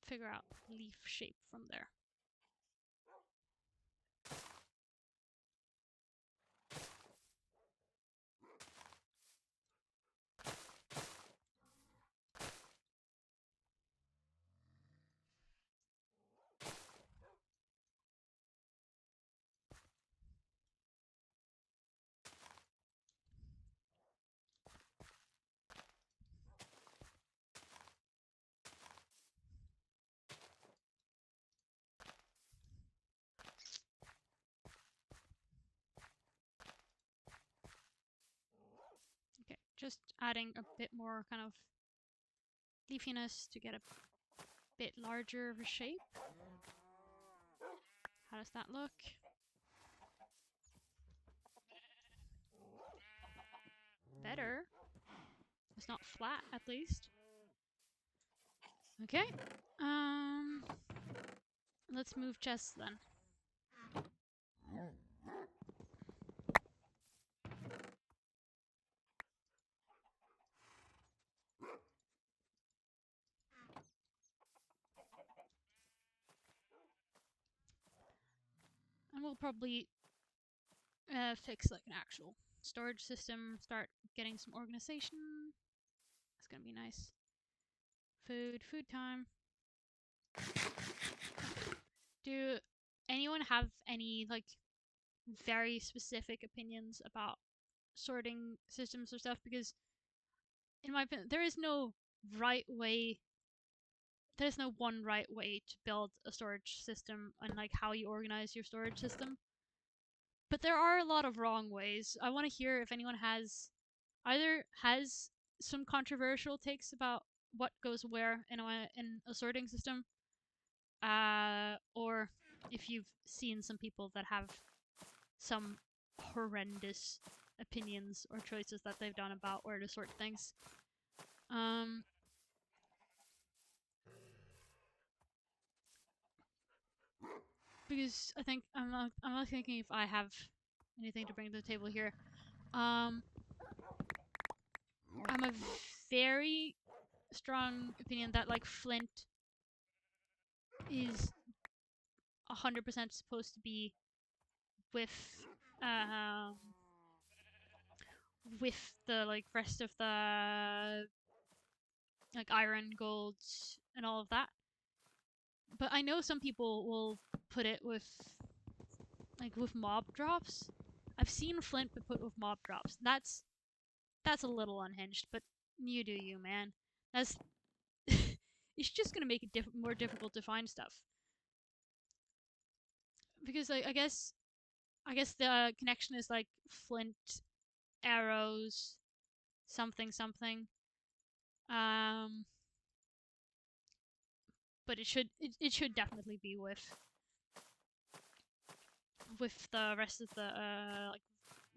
figure out leaf shape from there. Okay, just adding a bit more kind of leafiness to get a bit larger of a shape. How does that look? Better. It's not flat, at least. Okay. Let's move chests then. And we'll probably fix like an actual storage system, start getting some organization. That's gonna be nice. Food time. Do anyone have any like very specific opinions about sorting systems or stuff? Because in my opinion, there's no one right way to build a storage system and like how you organize your storage system. But there are a lot of wrong ways. I want to hear if anyone has some controversial takes about what goes where in a sorting system, or if you've seen some people that have some horrendous opinions or choices that they've done about where to sort things. Because I think I'm not thinking if I have anything to bring to the table here. I'm a very strong opinion that like flint is 100% supposed to be with um with the like rest of the like iron, gold, and all of that. But I know some people will put it with like with mob drops. I've seen flint be put with mob drops. That's a little unhinged, but you do you, man. That's it's just gonna make it more difficult to find stuff. Because I guess the connection is like flint, arrows, something something. But it should definitely be with the rest of the like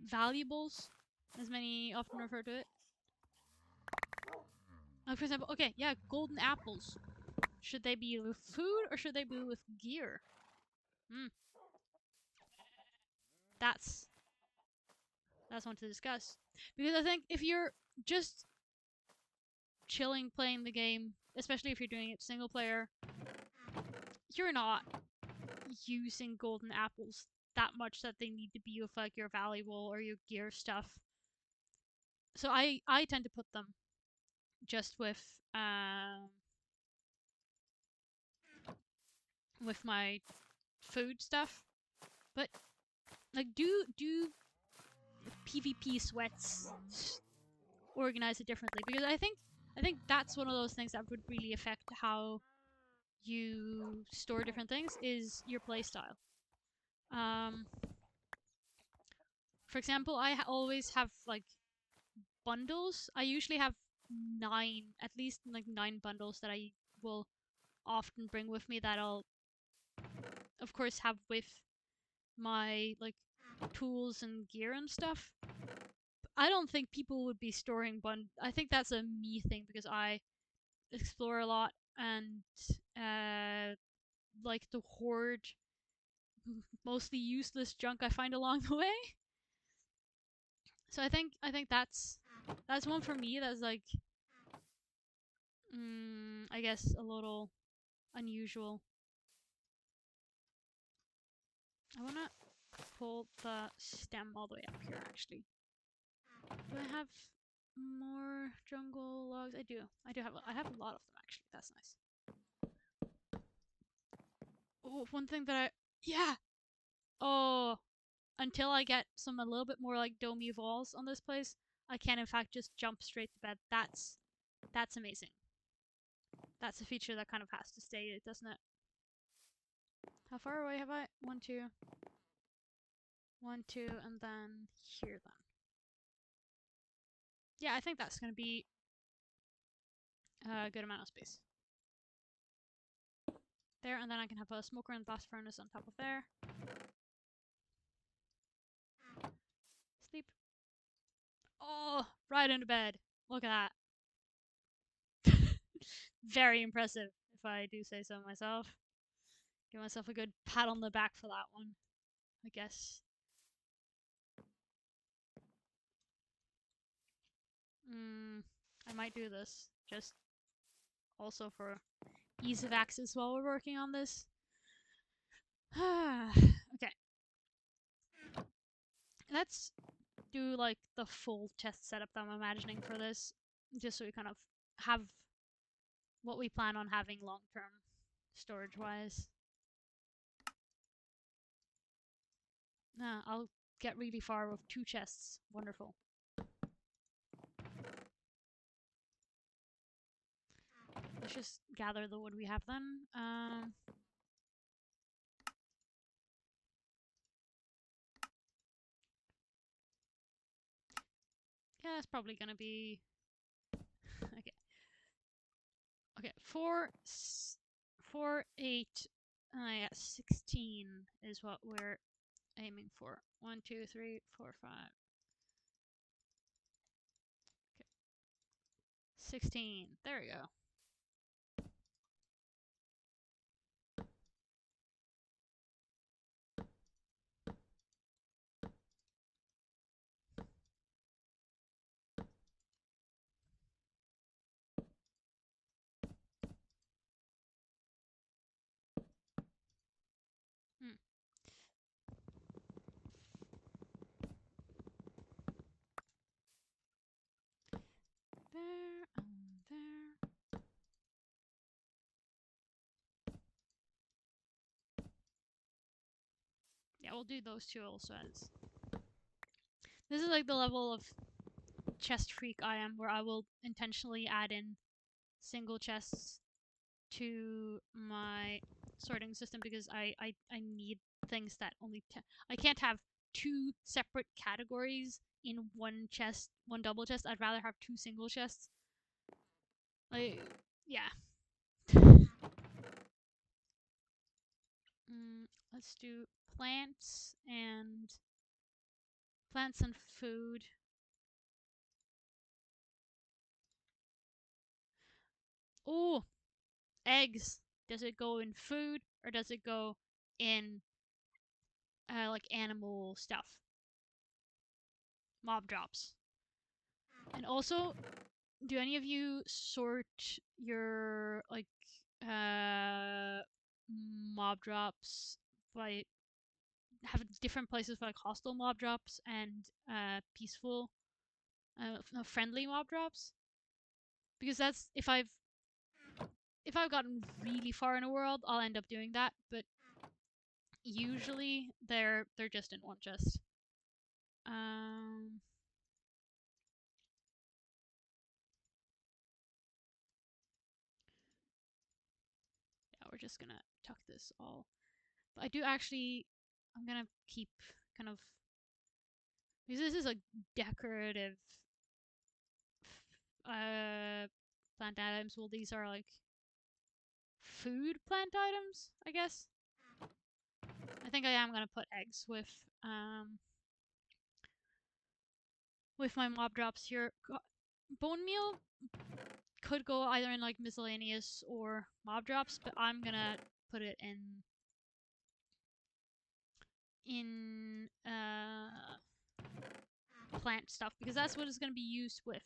valuables, as many often refer to it. For example, okay, yeah, golden apples. Should they be with food or should they be with gear? That's one to discuss. Because I think if you're just chilling playing the game, especially if you're doing it single player, you're not using golden apples that much that they need to be with like your valuable or your gear stuff. So I tend to put them just with my food stuff. But like do PvP sweats organize it differently, because I think that's one of those things that would really affect how you store different things is your playstyle. For example, I always have like bundles. I usually have at least like 9 bundles that I will often bring with me that I'll of course have with my like tools and gear and stuff. I don't think people would be storing I think that's a me thing because I explore a lot and like to hoard mostly useless junk I find along the way. So I think that's one for me that's like I guess a little unusual. I wanna pull the stem all the way up here actually. Do I have more jungle logs? I do. I have a lot of them actually. That's nice. Oh, one thing that yeah. Oh, until I get a little bit more like domey walls on this place, I can in fact just jump straight to bed. That's amazing. That's a feature that kind of has to stay, doesn't it? How far away have I? 1, 2. 1, 2, and then here then. Yeah, I think that's gonna be a good amount of space. There, and then I can have a smoker and blast furnace on top of there. Sleep. Oh, right into bed. Look at that. Very impressive, if I do say so myself. Give myself a good pat on the back for that one, I guess. I might do this, just also for ease of access while we're working on this. Okay. Let's do like the full chest setup that I'm imagining for this, just so we kind of have what we plan on having long term storage wise. I'll get really far with 2 chests. Wonderful. Let's just gather the wood we have then. Yeah, that's probably gonna be okay. Okay, 4, 8, yeah, 16 is what we're aiming for. 1, 2, 3, 4, 5. Okay, 16. There we go. Hmm. There, there. Yeah, we'll do those 2 also as. This is like the level of chest freak I am, where I will intentionally add in single chests to my sorting system because I need things that only I can't have 2 separate categories in one chest, one double chest. I'd rather have 2 single chests. Like, yeah. Let's do plants and food. Oh, eggs. Does it go in food or does it go in like animal stuff? Mob drops. And also, do any of you sort your like mob drops by have different places for like hostile mob drops and peaceful friendly mob drops? Because that's if I've gotten really far in a world, I'll end up doing that, but usually they're just in one chest. Yeah, we're just gonna tuck this all. But I do actually, I'm gonna keep kind of, because this is a decorative plant items. Well, these are like food plant items, I guess. I think I am gonna put eggs with my mob drops here. Bone meal could go either in like miscellaneous or mob drops, but I'm gonna put it in plant stuff because that's what it's gonna be used with.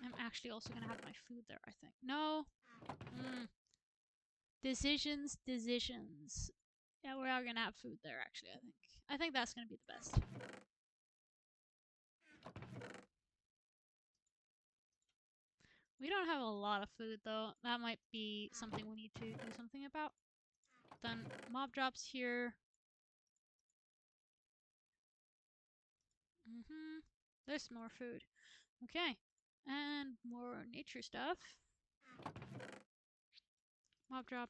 I'm actually also gonna have my food there, I think. No. Decisions. Yeah, we are gonna have food there, actually, I think. I think that's gonna be the best. We don't have a lot of food, though. That might be something we need to do something about. Then mob drops here. There's more food. Okay. And more nature stuff. Mob drop.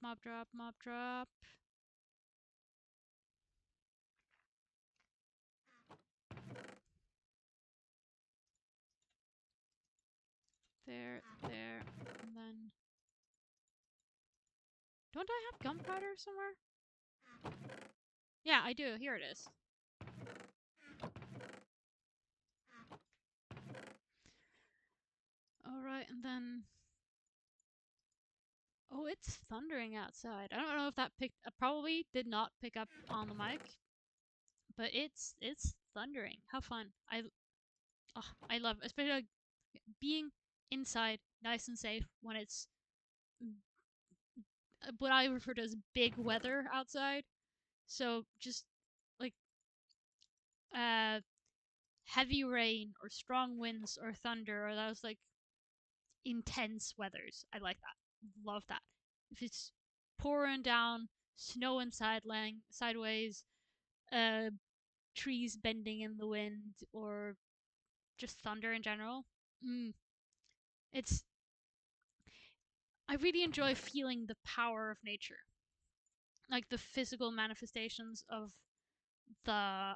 There, and then... Don't I have gunpowder somewhere? Yeah, I do. Here it is. Alright, and then... Oh, It's thundering outside. I don't know if that probably did not pick up on the mic, but it's thundering. How fun. I love, especially like, being inside nice and safe when it's what I refer to as big weather outside. So just like uh heavy rain or strong winds or thunder or those like intense weathers. I like that. Love that. If it's pouring down, snow inside laying sideways, uh trees bending in the wind, or just thunder in general. Mm, it's I really enjoy feeling the power of nature. Like the physical manifestations of the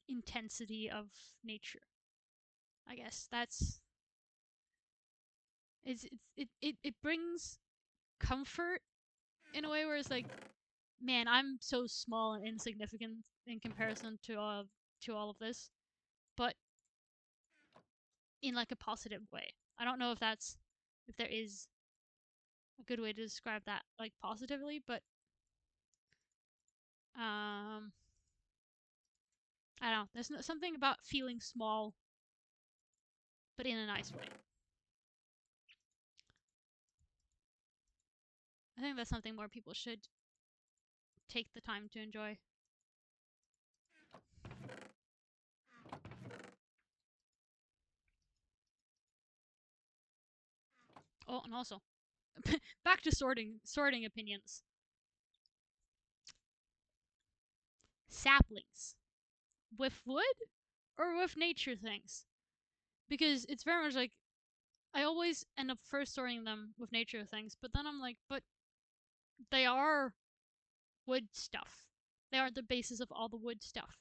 intensity of nature. I guess that's it brings comfort in a way where it's like, man, I'm so small and insignificant in comparison to all of this, but in like a positive way. I don't know if there is a good way to describe that like positively, but I don't know. There's something about feeling small, but in a nice way. I think that's something more people should take the time to enjoy. Oh, and also, back to sorting opinions. Saplings with wood or with nature things, because it's very much like I always end up first sorting them with nature things, but then I'm like, but they are wood stuff. They are the basis of all the wood stuff.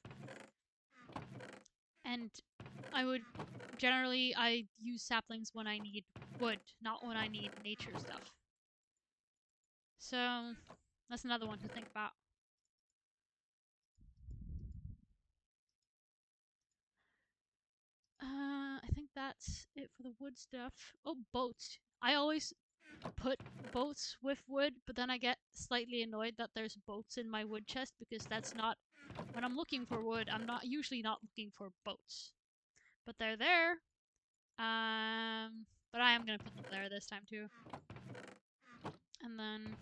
And I use saplings when I need wood, not when I need nature stuff. So that's another one to think about. I think that's it for the wood stuff. Oh, boats. I always put boats with wood, but then I get slightly annoyed that there's boats in my wood chest because that's not when I'm looking for wood. I'm usually not looking for boats, but they're there. But I am gonna put them there this time too. And then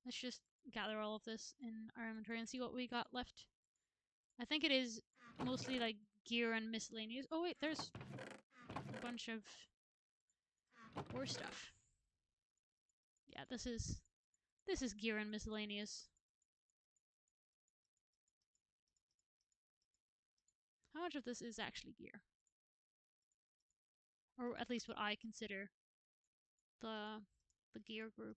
let's just gather all of this in our inventory and see what we got left. I think it is mostly like gear and miscellaneous. Oh wait, there's a bunch of war stuff. Yeah, this is gear and miscellaneous. How much of this is actually gear? Or at least what I consider the gear group.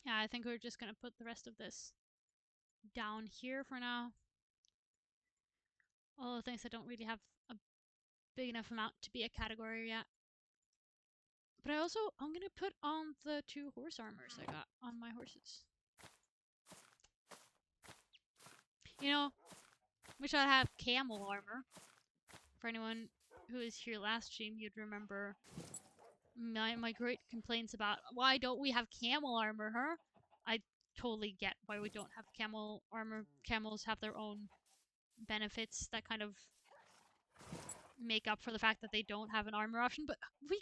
Yeah, I think we're just gonna put the rest of this down here for now. All the things that don't really have a big enough amount to be a category yet. But I'm gonna put on the 2 horse armors I got on my horses. You know, wish I have camel armor. For anyone who was here last stream, you'd remember my great complaints about why don't we have camel armor, huh? I totally get why we don't have camel armor. Camels have their own benefits that kind of make up for the fact that they don't have an armor option, but we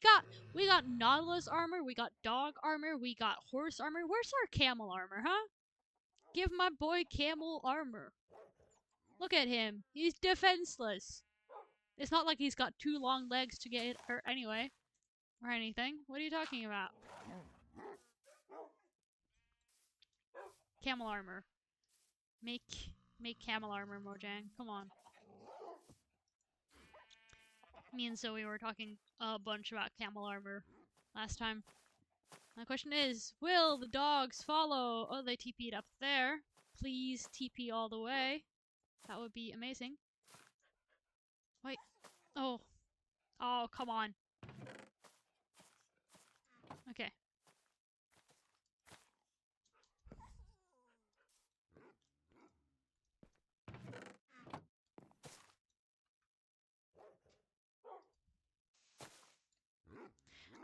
got Nautilus armor, we got dog armor, we got horse armor. Where's our camel armor, huh? Give my boy camel armor. Look at him. He's defenseless. It's not like he's got 2 long legs to get hurt anyway. Or anything. What are you talking about? Camel armor. Make camel armor, Mojang. Come on. Me and Zoe were talking a bunch about camel armor last time. My question is, will the dogs follow? Oh, they TP'd up there. Please TP all the way. That would be amazing. Wait. Oh. Oh, come on. Okay.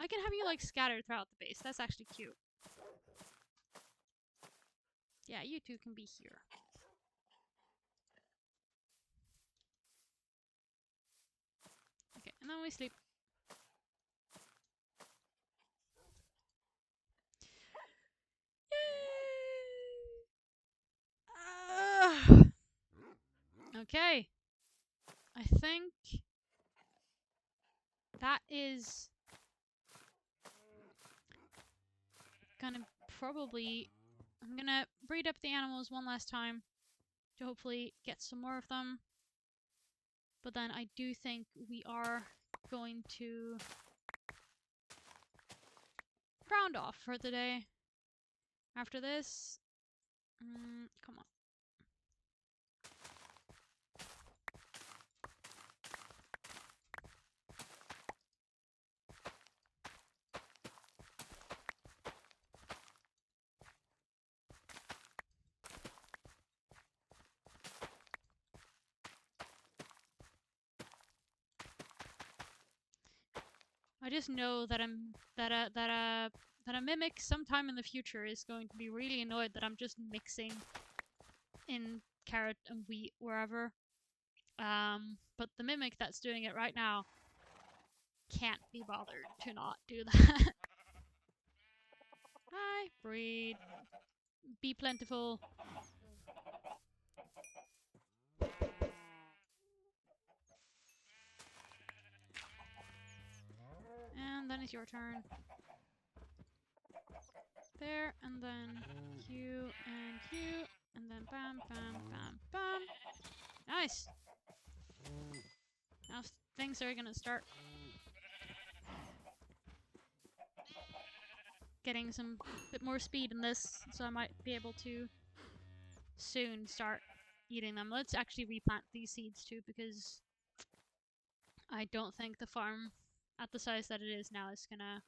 I can have you, like, scattered throughout the base. That's actually cute. Yeah, you two can be here. Okay, and then we sleep. Yay! Okay. I think that is gonna probably... I'm gonna breed up the animals one last time to hopefully get some more of them. But then I do think we are going to round off for the day. After this, come on. I just know that a mimic sometime in the future is going to be really annoyed that I'm just mixing in carrot and wheat wherever. But the mimic that's doing it right now can't be bothered to not do that. Hi, breed. Be plentiful. And then it's your turn. There, and then Q, and then bam, bam, bam, bam. Nice! Now things are gonna start getting some bit more speed in this, so I might be able to soon start eating them. Let's actually replant these seeds too, because I don't think the farm at the size that it is now is gonna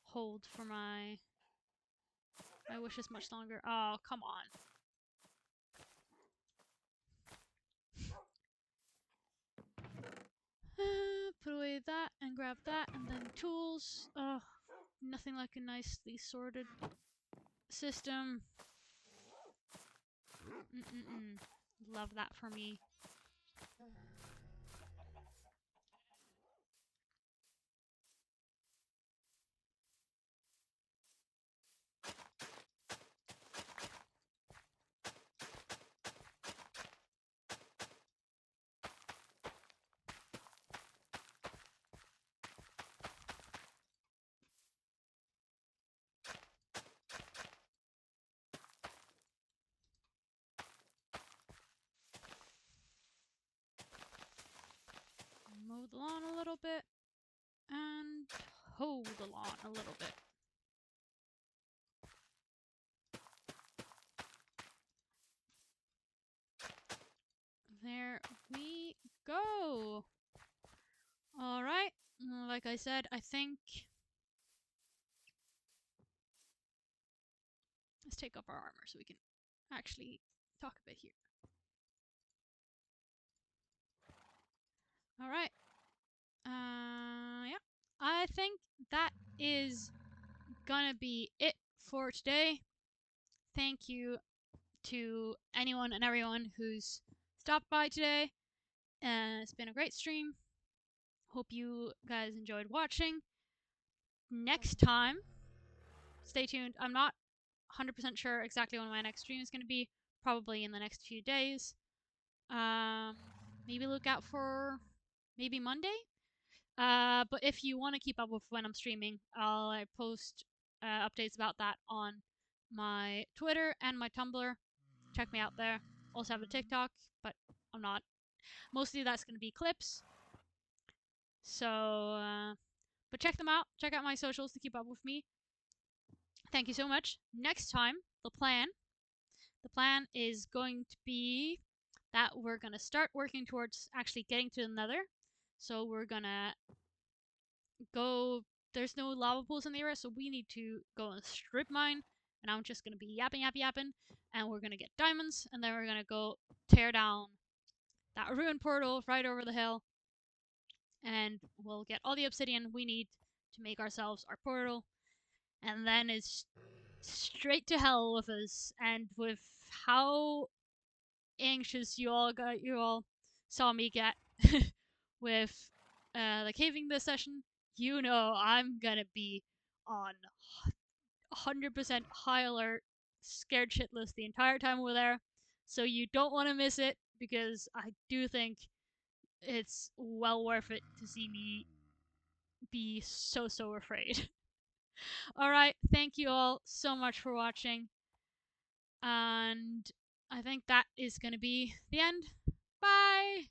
hold for my wishes much longer. Oh, come on. Put away that and grab that, and then tools. Oh, nothing like a nicely sorted system. Love that for me. Mow the lawn a little bit, and hoe the lawn a little bit. There we go. Alright, like I said, I think... Let's take off our armor so we can actually talk a bit here. Alright. Yeah. I think that is gonna be it for today. Thank you to anyone and everyone who's stopped by today. It's been a great stream. Hope you guys enjoyed watching. Next time, stay tuned. I'm not 100% sure exactly when my next stream is going to be. Probably in the next few days. Maybe look out for maybe Monday. But if you want to keep up with when I'm streaming, I'll post updates about that on my Twitter and my Tumblr. Check me out there. Also have a TikTok, but I'm not. Mostly that's going to be clips. So, but check them out. Check out my socials to keep up with me. Thank you so much. Next time, the plan is going to be that we're going to start working towards actually getting to the Nether. So we're going to go there's no lava pools in the area, so we need to go and strip mine. And I'm just gonna be yapping, and we're gonna get diamonds, and then we're gonna go tear down that ruined portal right over the hill, and we'll get all the obsidian we need to make ourselves our portal, and then it's straight to hell with us. And with how anxious you all saw me get with the caving this session, you know I'm gonna be on 100% high alert, scared shitless the entire time we're there. So you don't want to miss it, because I do think it's well worth it to see me be so afraid. Alright, thank you all so much for watching, and I think that is going to be the end. Bye!